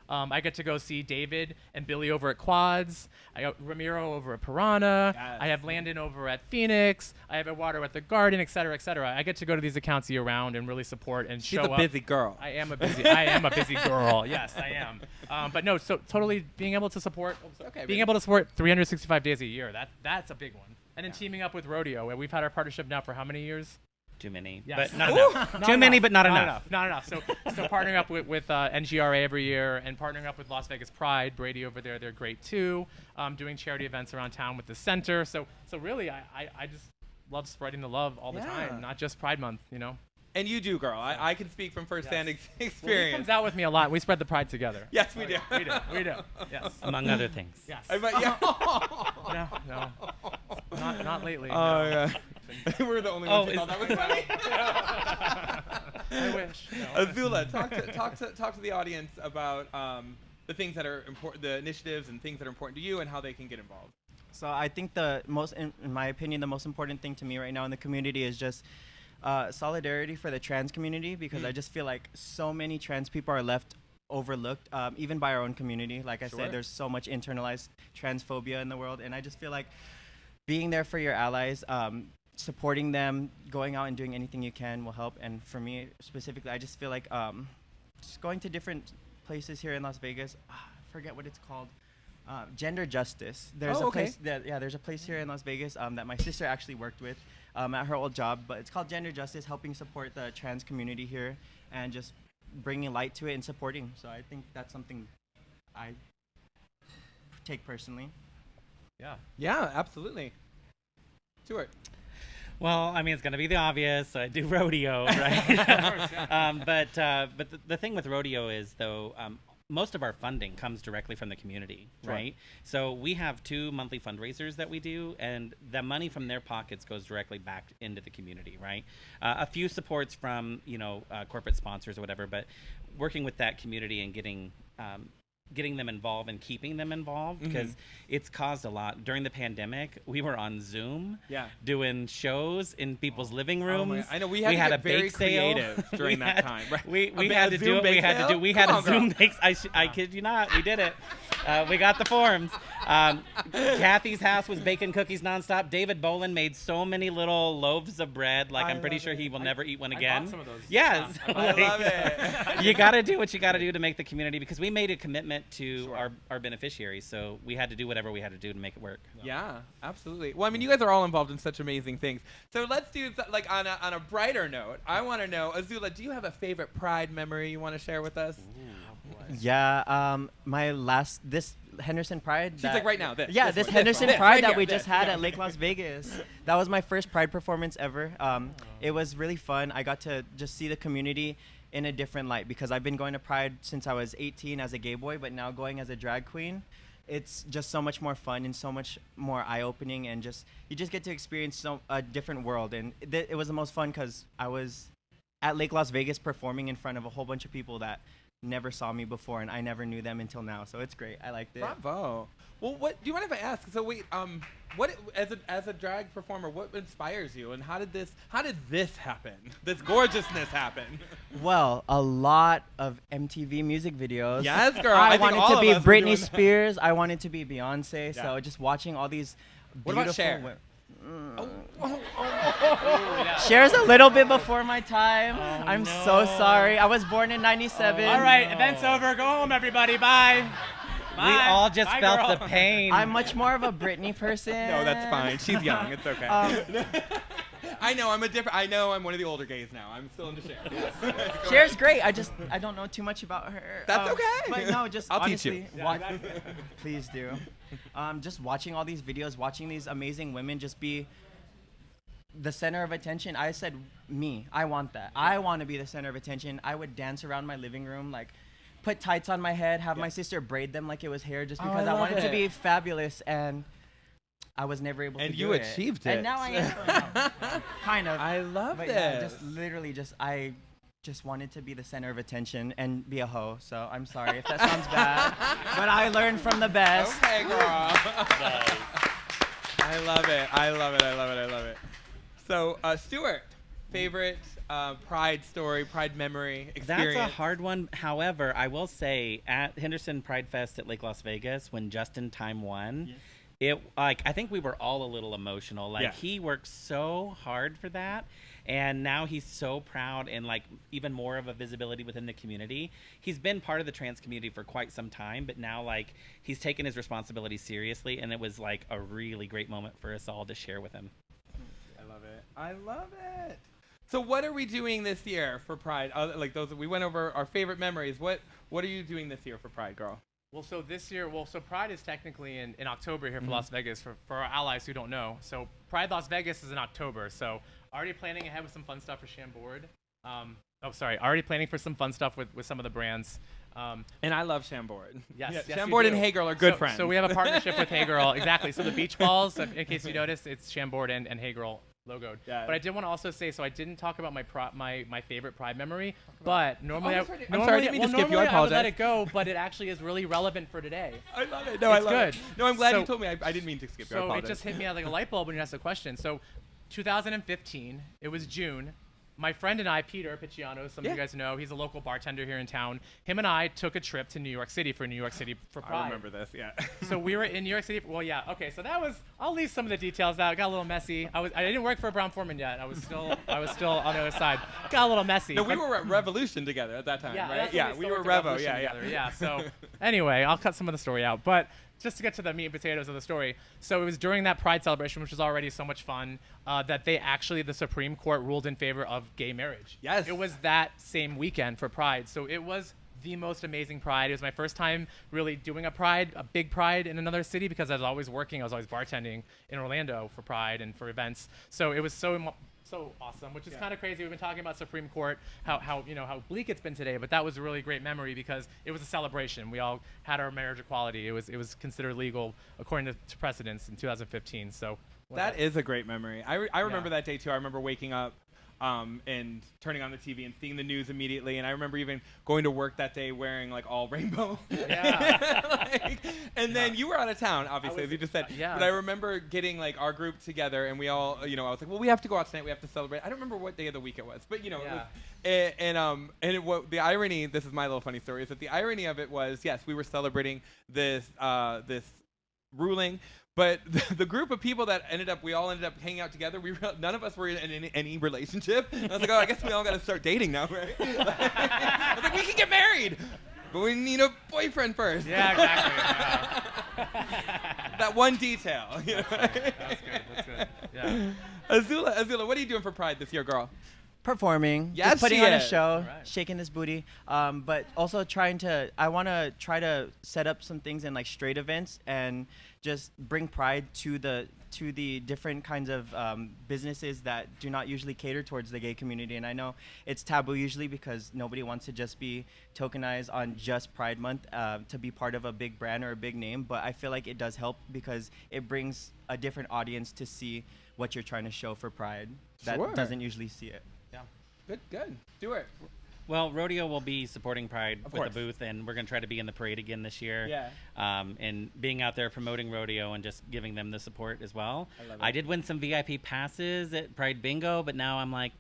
I get to go see David and Billy over at Quads. I got Ramiro over at Piranha. Yes. I have Landon over at Phoenix. I have Eduardo at the Garden, et cetera, et cetera. I get to go to these accounts year round and really support and She's show a up. busy girl. I am a busy girl. Yes, I am. But no, so totally being able to support 365 days a year. That's a big one. And then teaming up with Rodeo, where we've had our partnership now for how many years? Too many, Yes. but not enough. Too many, but not enough. Not enough. So partnering up with NGRA every year and partnering up with Las Vegas Pride, Brady over there, they're great too. Doing charity events around town with the center. So really, I just love spreading the love all the time, not just Pride Month, And you do, girl. I can speak from firsthand Well, he experience. comes out with me a lot. We spread the pride together. Yes, we do. We do. Yes. Among other things. Yes. Yeah. No. Not lately. Oh, no. yeah. We're the only ones who thought that was funny. I wish. No. Azula, talk to the audience about the things that are important, the initiatives and things that are important to you, and how they can get involved. So I think in my opinion, the most important thing to me right now in the community is just solidarity for the trans community, because I just feel like so many trans people are left overlooked, even by our own community. Like I said, there's so much internalized transphobia in the world, and I just feel like being there for your allies, supporting them, going out and doing anything you can will help. And for me specifically, I just feel like just going to different places here in Las Vegas. I forget what it's called. Gender Justice. There's a place there's a place here in Las Vegas that my sister actually worked with at her old job, but it's called Gender Justice, helping support the trans community here and just bringing light to it and supporting. So I think that's something I take personally. Yeah. Yeah, absolutely. Stuart. Well, I mean, it's going to be the obvious. I do rodeo, right? But the thing with rodeo is, though, most of our funding comes directly from the community, right? So we have 2 monthly fundraisers that we do, and the money from their pockets goes directly back into the community, right? A few supports from, corporate sponsors or whatever, but working with that community and getting them involved and keeping them involved, because it's caused a lot. During the pandemic, we were on Zoom doing shows in people's living rooms. I know we had a bake very sale creative during that time. Right? We had to do it. We had a Zoom bake. I kid you not. We did it. We got the forms. Kathy's house was baking cookies nonstop. David Bolin made so many little loaves of bread. Like, I'm pretty sure he will never eat one again. I bought some of those. Yes. I love it. You got to do what you got to do to make the community, because we made a commitment to our beneficiaries, so we had to do whatever we had to do to make it work. Yeah, absolutely. Well, I mean, you guys are all involved in such amazing things. So let's do like on a brighter note. I want to know, Azula, do you have a favorite Pride memory you want to share with us? Yeah, this Henderson Pride. She's like right now. This Henderson one. Pride Right that here, we this, just had yeah. at Lake Las Vegas. That was my first Pride performance ever. It was really fun. I got to just see the community in a different light, because I've been going to Pride since I was 18 as a gay boy, but now going as a drag queen, it's just so much more fun and so much more eye-opening, and you just get to experience a different world. And it was the most fun, because I was at Lake Las Vegas performing in front of a whole bunch of people that never saw me before, and I never knew them until now. So it's great. I liked it. Bravo. Well, what do you mind if I ask? So wait, what as a drag performer, what inspires you, and how did this happen? This gorgeousness happen? Well, a lot of MTV music videos. Yes, girl. I think wanted all to of be us were doing Britney that. Spears. I wanted to be Beyonce. Yeah. So just watching all these What beautiful about Cher? Cher's a little bit before my time. Oh, I'm no. so sorry. I was born in 97. All right, event's over. Go home, everybody. Bye. We all just Bye, felt girl. the pain. I'm much more of a Britney person. No, that's fine. She's young. It's okay. I know I'm one of the older gays now. I'm still into Cher. Cher's great. I don't know too much about her. That's okay. But no, just I'll teach you. honestly, please do. Just watching all these videos, watching these amazing women just be the center of attention. I said, I want that. I want to be the center of attention. I would dance around my living room, like put tights on my head, have my sister braid them like it was hair, just because I love wanted to it. be fabulous, and I was never able to And do you it. achieved And it. now I am. Kind of. I love But this. yeah, I just wanted to be the center of attention and be a hoe. So I'm sorry if that sounds bad, but I learned from the best. Okay, girl. I love it. So, Stuart, favorite Pride story, Pride memory, experience? That's a hard one. However, I will say at Henderson Pride Fest at Lake Las Vegas, when Justin Time won, I think we were all a little emotional. He worked so hard for that, and now he's so proud and even more of a visibility within the community. He's been part of the trans community for quite some time, but now he's taken his responsibility seriously, and it was a really great moment for us all to share with him. I love it. So what are we doing this year for Pride? We went over our favorite memories. What are you doing this year for Pride, girl? Well, so this year, Pride is technically in October here for Las Vegas, for our allies who don't know. So Pride Las Vegas is in October. So already planning ahead with some fun stuff for Chambord. Already planning for some fun stuff with some of the brands. And I love Chambord. Yes, yes, you Chambord do. and Hey Girl are good friends. So we have a partnership with Hey Girl. Exactly. So the beach balls, in case you noticed, it's Chambord and Hey Girl logoed. Yeah. But I did want to also say, so I didn't talk about my favorite Pride memory, but normally I'm sorry, I didn't mean to skip you. I I would let apologize. it go, but it actually is really relevant for today. I love it. No, I It's love good. it. No, I'm glad So- you told me. I didn't mean to skip you. I So it apologize. just hit me like a light bulb when you asked the question. So 2015, it was June. My friend and I, Peter Picciano, some of you guys know, he's a local bartender here in town. Him and I took a trip to New York City for Pride. I remember this, yeah. So we were in New York City. Well, yeah, okay. So that was. I'll leave some of the details out. It got a little messy. I didn't work for Brown Forman yet. I was still on the other side. Got a little messy. No, we but- were at Revolution together at that time, yeah, right? that's when Yeah, we still were went to Revo. Revolution Yeah, yeah. together, yeah. So anyway, I'll cut some of the story out, but just to get to the meat and potatoes of the story. So it was during that Pride celebration, which was already so much fun, that the Supreme Court ruled in favor of gay marriage. Yes. It was that same weekend for Pride, so it was the most amazing Pride. It was my first time really doing a big Pride in another city, because I was always working. I was always bartending in Orlando for Pride and for events. So it was so awesome, which is kind of crazy. We've been talking about Supreme Court, how bleak it's been today, but that was a really great memory because it was a celebration. We all had our marriage equality. It was considered legal according to precedents in 2015. So that is a great memory. I remember that day too. I remember waking up and turning on the TV and seeing the news immediately. And I remember even going to work that day wearing like all rainbow. Yeah. And then you were out of town, obviously, as you just said. Yeah. But I remember getting like our group together, and we all, I was like, well, we have to go out tonight. We have to celebrate. I don't remember what day of the week it was, but it was, the irony. This is my little funny story. Is that the irony of it was, yes, we were celebrating this ruling. But the group of people that we all ended up hanging out together, none of us were in any relationship. I was like, I guess we all got to start dating now, right? I was like, we can get married, but we need a boyfriend first. Yeah, exactly. Yeah. That one detail. That's good. Yeah. Azula, what are you doing for Pride this year, girl? Performing, Yes, just putting she on a is. show, Right. shaking this booty, but also I want to try to set up some things in like straight events and just bring Pride to the different kinds of businesses that do not usually cater towards the gay community. And I know it's taboo usually because nobody wants to just be tokenized on just Pride Month to be part of a big brand or a big name, but I feel like it does help because it brings a different audience to see what you're trying to show for Pride that Sure. doesn't usually see it. Good. Do it. Well, Rodeo will be supporting Pride Of with course. a booth, and we're going to try to be in the parade again this year. Yeah. And being out there promoting Rodeo and just giving them the support as well. I love it. I did win some VIP passes at Pride Bingo, but now I'm like,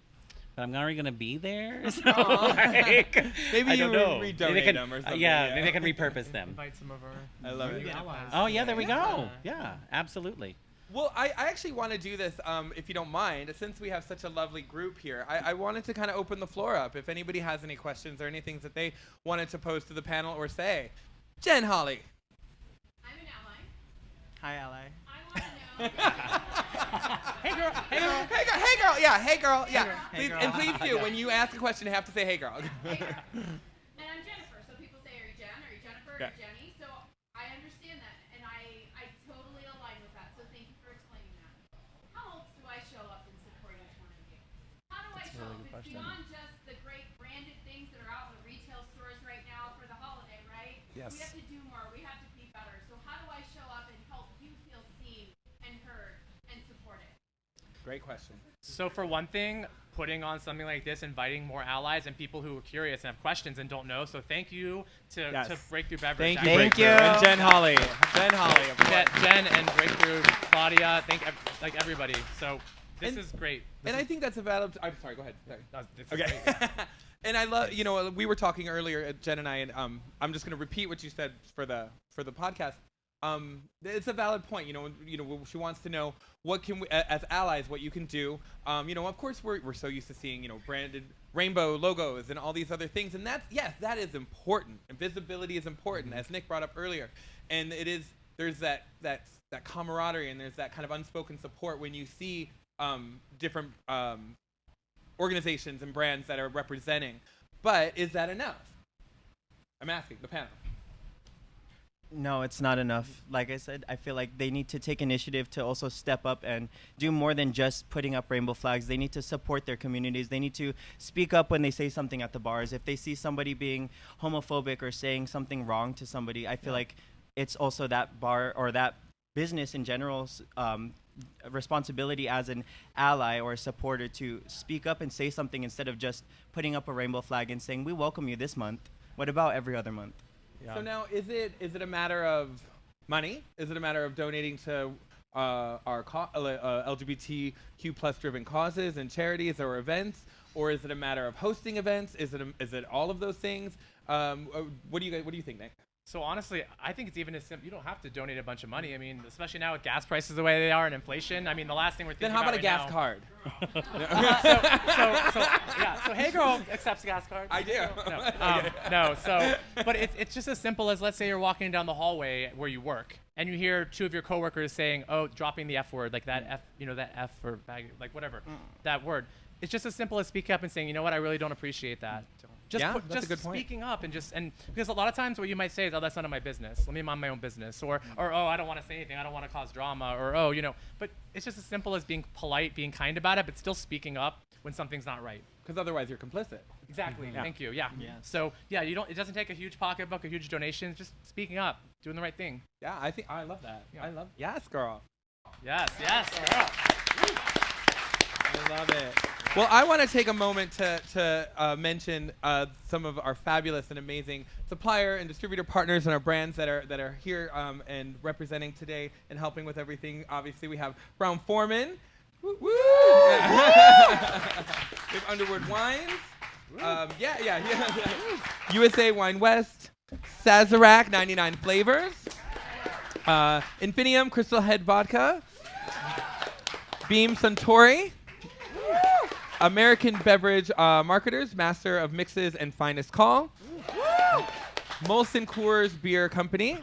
but I'm already going to be there. So, like, Maybe I you don't know. redonate Maybe I can- them or something. yeah, maybe I can repurpose them. Invite some of our I love it. Oh, yeah, there we go. Yeah, absolutely. Well, I actually want to do this, if you don't mind, since we have such a lovely group here. I wanted to kind of open the floor up. If anybody has any questions or any things that they wanted to pose to the panel or say. Jen Holly. I'm an ally. Hi, Ally. I want to know. Hey girl. Hey girl. Yeah, hey girl. Yeah. Hey, Please, girl. and please do, when you ask a question, you have to say hey girl. And I'm Jennifer, so people say, are you Jen, are you Jennifer, Yeah. are you Jenny? So I understand that, and I totally align with that, so thank you for explaining that. How else do I show up and support each one of you? How do I show up? It's beyond just the great branded things that are out in the retail stores right now for the holiday, right? Yes. We have to do more. We have to be better. So how do I show up and help you feel seen and heard and supported? Great question. So for one thing, putting on something like this, inviting more allies and people who are curious and have questions and don't know. So thank you to Breakthru Beverage. Thank you, Thank Breakthru. you. And Jen Holly. Of course. Jen and Breakthru, Claudia, thank everybody. So this And- is great. And I think that's a valid. I'm sorry. Go ahead. Sorry. This is Okay. great. And I love, we were talking earlier, Jen and I, and I'm just going to repeat what you said for the podcast. It's a valid point. She wants to know what can we, as allies, what you can do. Of course, we're so used to seeing, branded rainbow logos and all these other things, and that is important. And visibility is important, as Nick brought up earlier. And there's that camaraderie, and there's that kind of unspoken support when you see different organizations and brands that are representing. But is that enough? I'm asking the panel. No, it's not enough. Like I said, I feel like they need to take initiative to also step up and do more than just putting up rainbow flags. They need to support their communities. They need to speak up when they say something at the bars. If they see somebody being homophobic or saying something wrong to somebody, I feel like it's also that bar or that business in general's responsibility as an ally or a supporter to speak up and say something instead of just putting up a rainbow flag and saying, we welcome you this month. What about every other month? Yeah. So now, is it a matter of money? Is it a matter of donating to our LGBTQ plus driven causes and charities or events, or is it a matter of hosting events? Is it all of those things? What do you think, Nick? So honestly, I think it's even as simple. You don't have to donate a bunch of money. I mean, especially now with gas prices the way they are and inflation. I mean, the last thing we're Then thinking how about a gas right card? So Hey Girl accepts gas cards. I do. But it's just as simple as, let's say you're walking down the hallway where you work and you hear two of your coworkers saying, "Oh, dropping the F word," like that F, that F or bag, like whatever, that word. It's just as simple as speaking up and saying, "You know what? I really don't appreciate that." Just Yeah, put, that's a just good point. speaking up and because a lot of times what you might say is, oh, that's none of my business. Let me mind my own business, or oh, I don't want to say anything. I don't want to cause drama, or oh, But it's just as simple as being polite, being kind about it, but still speaking up when something's not right. Because otherwise you're complicit. Exactly. Yeah. Thank you. Yeah. Yes. So yeah, it doesn't take a huge pocketbook, a huge donation. Just speaking up, doing the right thing. Yeah, I love that. Yeah. Yes, girl. Yes. Yes. Girl. I love it. Well, I want to take a moment to mention some of our fabulous and amazing supplier and distributor partners and our brands that are here and representing today and helping with everything. Obviously, we have Brown-Forman. Woo! Woo! We have Underwood Wines. USA Wine West. Sazerac 99 flavors. Infinium Crystal Head Vodka. Beam Suntory. American Beverage Marketers, Master of Mixes and Finest Call. Molson Coors Beer Company.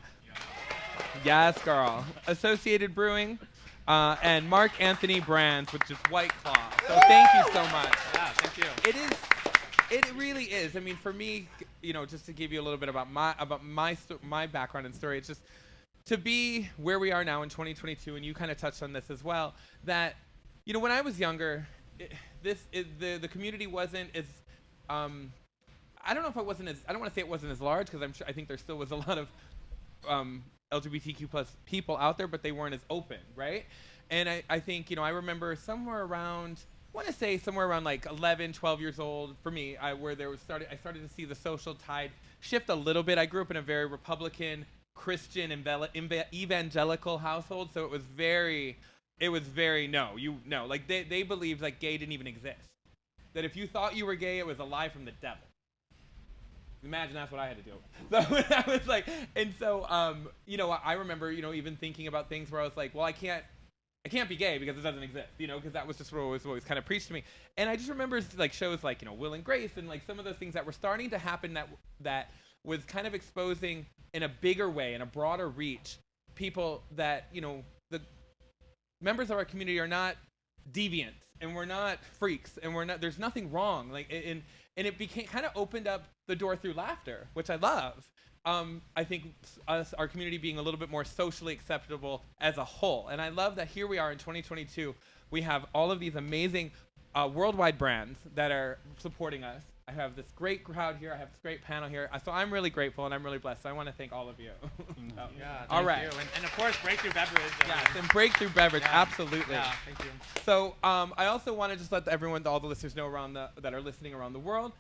Yes, girl. Associated Brewing. And Mark Anthony Brands, which is White Claw. So thank you so much. Yeah. Thank you. It really is. I mean, for me, just to give you a little bit about my background and story, it's just to be where we are now in 2022, and you kind of touched on this as well, that, when I was younger, the community wasn't as, I don't know if it wasn't as, I don't want to say it wasn't as large, because I think there still was a lot of LGBTQ plus people out there, but they weren't as open, right? And I think, I remember somewhere around like 11, 12 years old for me, I started to see the social tide shift a little bit. I grew up in a very Republican, Christian, evangelical household, so it was very like they believed like gay didn't even exist. That if you thought you were gay, it was a lie from the devil. Imagine that's what I had to deal with. So I was like, and so I remember even thinking about things where I was like, well, I can't be gay because it doesn't exist, because that was just what was always kind of preached to me. And I just remember like shows like Will and Grace and like some of those things that were starting to happen that was kind of exposing in a bigger way, in a broader reach, people that the members of our community are not deviants and we're not freaks and there's nothing wrong, like and it became kind of opened up the door through laughter, which I love. I think our community being a little bit more socially acceptable as a whole. And I love that here we are in 2022. We have all of these amazing worldwide brands that are supporting us. I have this great crowd here. I have this great panel here. So I'm really grateful and I'm really blessed. So I want to thank all of you. All right. And of course, Breakthru Beverage. Yes, and Breakthru Beverage, absolutely. Yeah, thank you. So I also want to just let all the listeners know that are listening around the world.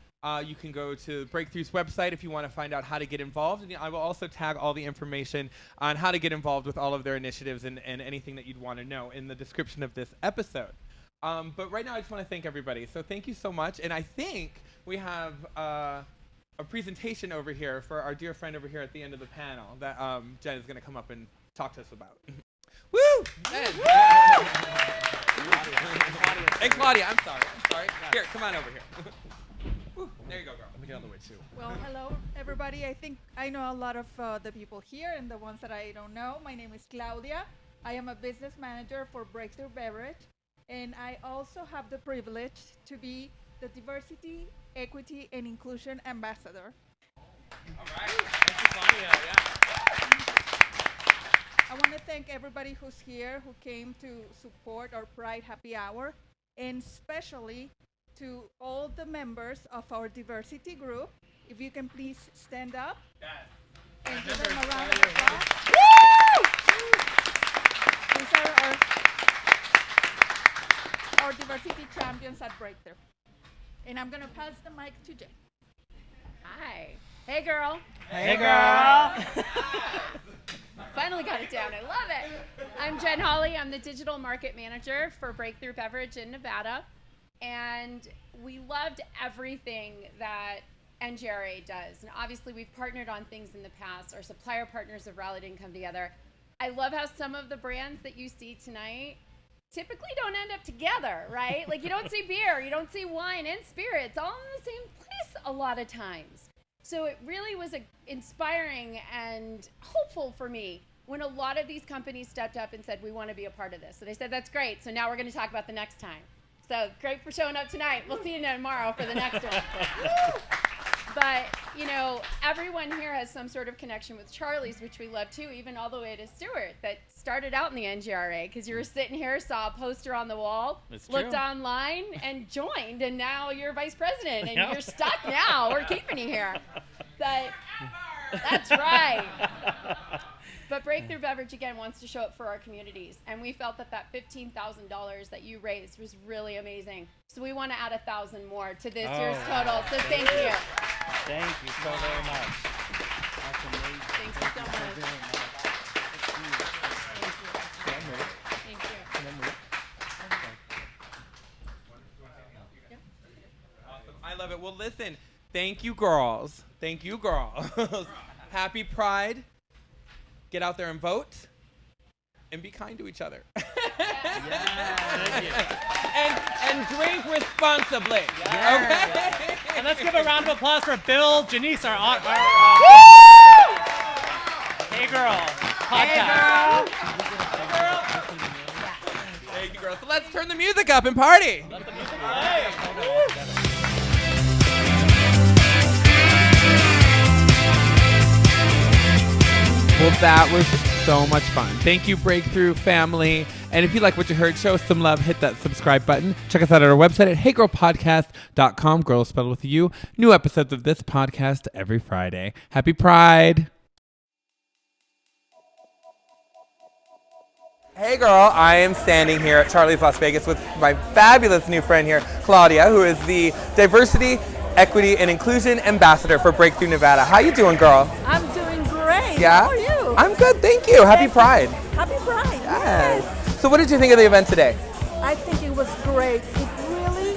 You can go to Breakthru's website if you want to find out how to get involved. And I will also tag all the information on how to get involved with all of their initiatives and anything that you'd want to know in the description of this episode. But right now, I just want to thank everybody. So thank you so much. And I think we have a presentation over here for our dear friend over here at the end of the panel that Jen is going to come up and talk to us about. Woo! Jen. Hey, Claudia, I'm sorry. Yeah. Here, come on over here. Woo, there you go, girl. Let me get out of the way, too. Well, hello, everybody. I think I know a lot of the people here and the ones that I don't know. My name is Claudia. I am a business manager for Breakthru Beverage, and I also have the privilege to be the Diversity, Equity, and Inclusion Ambassador. All right. Thank you, Claudia. Yeah. I want to thank everybody who's here, who came to support our Pride Happy Hour, and especially to all the members of our diversity group. If you can please stand up and give them a round of applause. These are our diversity champions at Breakthru. And I'm going to pass the mic to Jen. Hi. Hey, girl. Hey, girl. Finally got it down. I love it. I'm Jen Hawley. I'm the digital market manager for Breakthru Beverage in Nevada. And we loved everything that NGRA does. And obviously, we've partnered on things in the past. Our supplier partners have rallied and come together. I love how some of the brands that you see tonight typically don't end up together, right? Like you don't see beer, you don't see wine and spirits all in the same place a lot of times. So it really was inspiring and hopeful for me when a lot of these companies stepped up and said, we want to be a part of this. So they said, that's great. So now we're going to talk about the next time. So great for showing up tonight. We'll see you tomorrow for the next one. everyone here has some sort of connection with Charlie's, which we love too, even all the way to Stuart, that started out in the NGRA because you were sitting here, saw a poster on the wall, looked online, and joined, and now you're vice president, and you're stuck now. We're keeping you here. That's right. But Breakthru Beverage, again, wants to show up for our communities. And we felt that $15,000 that you raised was really amazing. So we want to add 1,000 more to this year's total. So thank you. Thank you so very much. Thank you so much. Thank you. Awesome. I love it. Well, listen, thank you, girls. Thank you, girls. Happy Pride. Get out there and vote, and be kind to each other. and drink responsibly. Okay? And let's give a round of applause for Bill, Janisse, our Hey Girl podcast. Thank you, girls. So let's turn the music up and party. Let the music play. Well, that was so much fun. Thank you, Breakthru family. And if you like what you heard, show us some love. Hit that subscribe button. Check us out at our website at heygirlpodcast.com. Girl spelled with a U. New episodes of this podcast every Friday. Happy Pride. Hey, girl. I am standing here at Charlie's Las Vegas with my fabulous new friend here, Claudia, who is the Diversity, Equity, and Inclusion Ambassador for Breakthru Nevada. How you doing, girl? I'm doing great. Yeah? How are you? I'm good, thank you. Happy Pride. Happy Pride. Yes. So what did you think of the event today? I think it was great. It really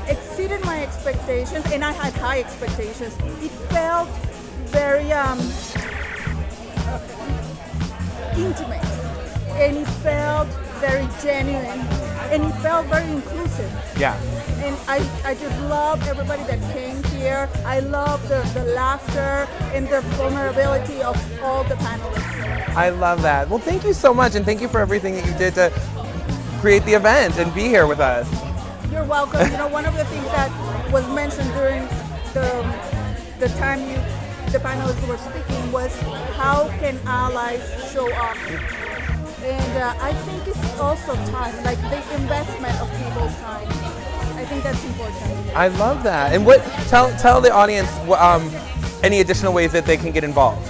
exceeded my expectations, and I had high expectations. It felt very intimate, and it felt very genuine, and it felt very inclusive. Yeah. And I just love everybody that came here. I love the laughter and the vulnerability of all the panelists. I love that. Well, thank you so much, and thank you for everything that you did to create the event and be here with us. You're welcome. You know, one of the things that was mentioned during the time the panelists were speaking was how can allies show up? And I think it's also time, like the investment of people's time. I think that's important. I love that. And tell the audience any additional ways that they can get involved.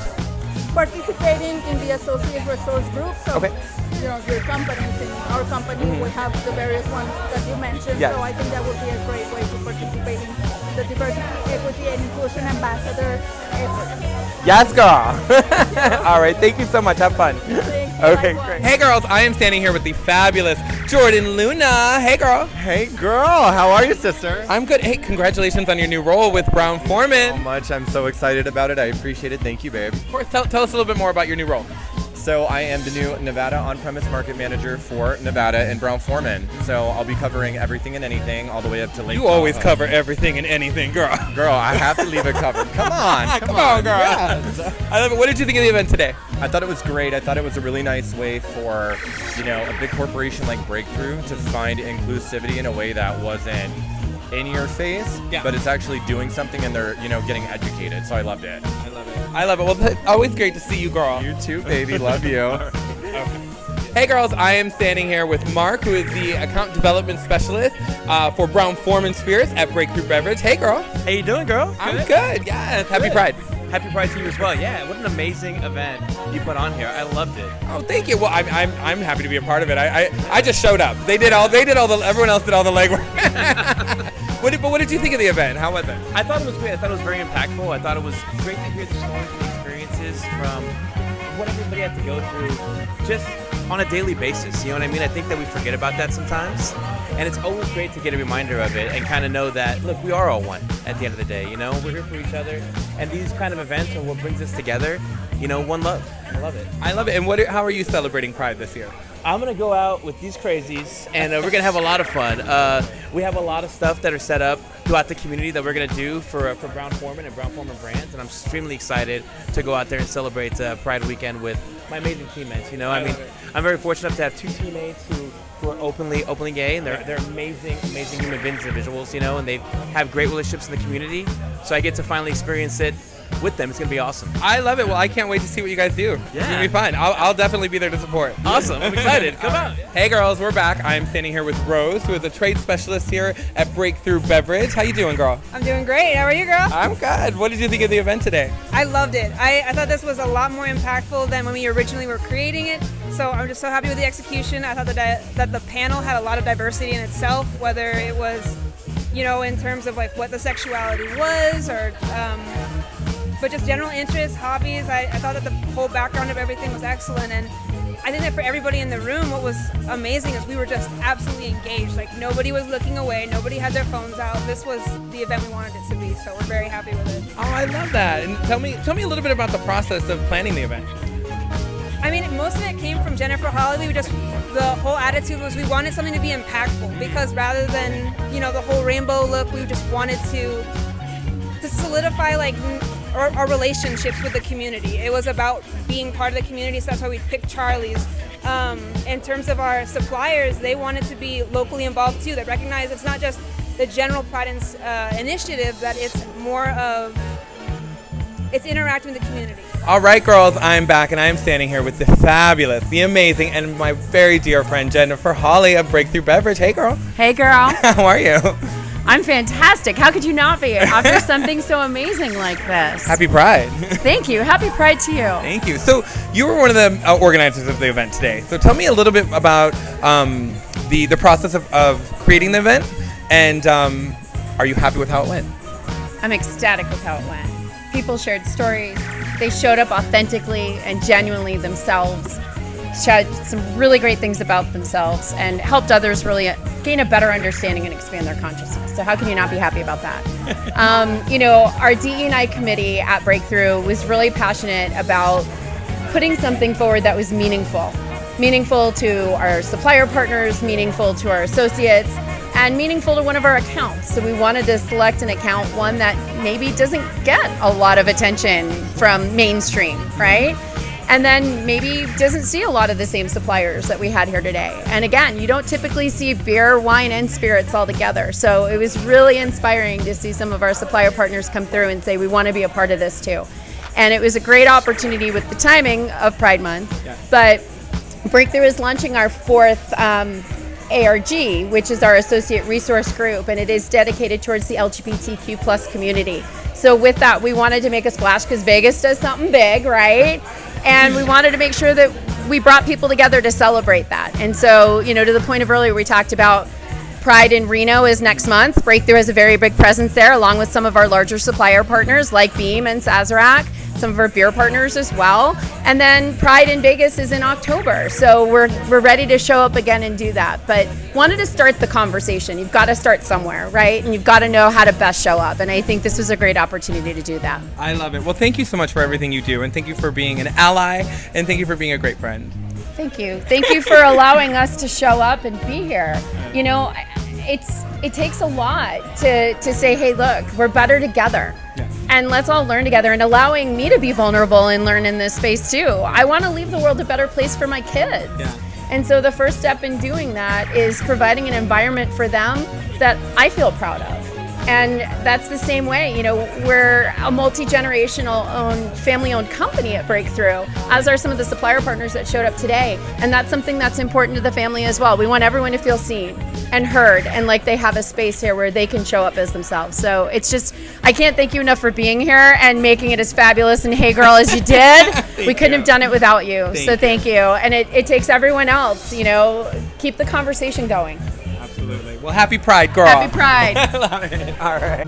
Participating in the associate resource groups. So, Okay. you know, your companies and our company will have the various ones that you mentioned. Yes. So I think that would be a great way to participate in the Diversity, Equity, and Inclusion Ambassador efforts. Yes, girl. All right. Thank you so much. Have fun. Okay, great. Hey, girls. I am standing here with the fabulous Jordan Luna. Hey, girl. Hey, girl. How are you, sister? I'm good. Hey, congratulations on your new role with Brown Foreman. So much. I'm so excited about it. I appreciate it. Thank you, babe. Of course, tell us a little bit more about your new role. So I am the new Nevada on-premise market manager for Nevada and Brown Foreman. So I'll be covering everything and anything all the way up to Lake You always Tahoe. cover everything and anything, girl. Girl, I have to leave it covered. Come on. Come on, girl. Yes. I love it. What did you think of the event today? I thought it was great. I thought it was a really nice way for, you know, a big corporation like Breakthru to find inclusivity in a way that wasn't in your face, but it's actually doing something and they're, you know, getting educated. So I loved it. I love it. I love it. Well, it's always great to see you, girl. You too, baby. Love you. Hey, girls. I am standing here with Mark, who is the account development specialist for Brown Foreman Spirits at Breakthru Beverage. Hey, girl. How you doing, girl? I'm good. Yes. Happy Pride. Happy Pride to you as well. Yeah, what an amazing event you put on here. I loved it. Oh, thank you. Well, I'm happy to be a part of it. I just showed up. Everyone else did all the legwork. What did you think of the event? How was it? I thought it was great. I thought it was very impactful. I thought it was great to hear the stories and experiences from what everybody had to go through just on a daily basis. You know what I mean? I think that we forget about that sometimes. And it's always great to get a reminder of it and kind of know that, look, we are all one at the end of the day. You know, we're here for each other. And these kind of events are what brings us together. You know, one love. I love it. I love it. And how are you celebrating Pride this year? I'm going to go out with these crazies, and we're going to have a lot of fun. We have a lot of stuff that are set up throughout the community that we're going to do for Brown Foreman and Brown Foreman brands, and I'm extremely excited to go out there and celebrate Pride Weekend with my amazing teammates. You know, I mean, I'm very fortunate to have two teammates who who are openly gay, and they're amazing human beings, individuals, you know, and they have great relationships in the community. So I get to finally experience it with them. It's gonna be awesome. I love it. Well, I can't wait to see what you guys do. It's gonna be fun. I'll definitely be there to support. Awesome. I'm excited. Come on. Hey girls, we're back. I am standing here with Rose, who is a trade specialist here at Breakthru Beverage. How you doing, girl? I'm doing great. How are you, girl? I'm good. What did you think of the event today? I loved it. I thought this was a lot more impactful than when we originally were creating it. So I'm just so happy with the execution. I thought that the panel had a lot of diversity in itself, whether it was, you know, in terms of like what the sexuality was, or but just general interests, hobbies. I thought that the whole background of everything was excellent, and I think that for everybody in the room, what was amazing is we were just absolutely engaged. Like nobody was looking away, nobody had their phones out. This was the event we wanted it to be, so we're very happy with it. Oh, I love that. And tell me a little bit about the process of planning the event. I mean, most of it came from Jennifer Holly. The whole attitude was we wanted something to be impactful, because rather than, you know, the whole rainbow look, we just wanted to solidify like our relationships with the community. It was about being part of the community, so that's why we picked Charlie's. In terms of our suppliers, they wanted to be locally involved too. They recognize it's not just the general Pride initiative, that it's more of, it's interacting with the community. All right, girls, I'm back, and I am standing here with the fabulous, the amazing, and my very dear friend Jennifer Holly of Breakthru Beverage. Hey, girl. Hey, girl. How are you? I'm fantastic. How could you not be after something so amazing like this? Happy Pride. Thank you. Happy Pride to you. Thank you. So you were one of the organizers of the event today. So tell me a little bit about the process of creating the event, and are you happy with how it went? I'm ecstatic with how it went. People shared stories. They showed up authentically and genuinely themselves, shared some really great things about themselves, and helped others really gain a better understanding and expand their consciousness. So how can you not be happy about that? You know, our DE&I committee at Breakthru was really passionate about putting something forward that was meaningful. Meaningful to our supplier partners, meaningful to our associates, and meaningful to one of our accounts. So we wanted to select an account, one that maybe doesn't get a lot of attention from mainstream, right? And then maybe doesn't see a lot of the same suppliers that we had here today. And again, you don't typically see beer, wine, and spirits all together. So it was really inspiring to see some of our supplier partners come through and say, we want to be a part of this too. And it was a great opportunity with the timing of Pride Month. Yeah. But Breakthru is launching our fourth ARG, which is our associate resource group, and it is dedicated towards the LGBTQ plus community. So with that, we wanted to make a splash because Vegas does something big, right? And we wanted to make sure that we brought people together to celebrate that. And so, you know, to the point of earlier, we talked about Pride in Reno is next month. Breakthru has a very big presence there, along with some of our larger supplier partners like Beam and Sazerac, some of our beer partners as well. And then Pride in Vegas is in October. So we're ready to show up again and do that. But wanted to start the conversation. You've got to start somewhere, right? And you've got to know how to best show up. And I think this was a great opportunity to do that. I love it. Well, thank you so much for everything you do. And thank you for being an ally. And thank you for being a great friend. Thank you. Thank you for allowing us to show up and be here. You know, it takes a lot to say, hey, look, we're better together. Yeah. And let's all learn together, and allowing me to be vulnerable and learn in this space too. I want to leave the world a better place for my kids. Yeah. And so the first step in doing that is providing an environment for them that I feel proud of. And that's the same way, you know, we're a multi-generational owned, family-owned company at Breakthru, as are some of the supplier partners that showed up today. And that's something that's important to the family as well. We want everyone to feel seen and heard, and like they have a space here where they can show up as themselves. So it's just, I can't thank you enough for being here and making it as fabulous and hey girl as you did. We couldn't have done it without you. Thank you. And it takes everyone else, you know, keep the conversation going. Absolutely. Well, happy Pride, girl. Happy Pride. I love it. All right.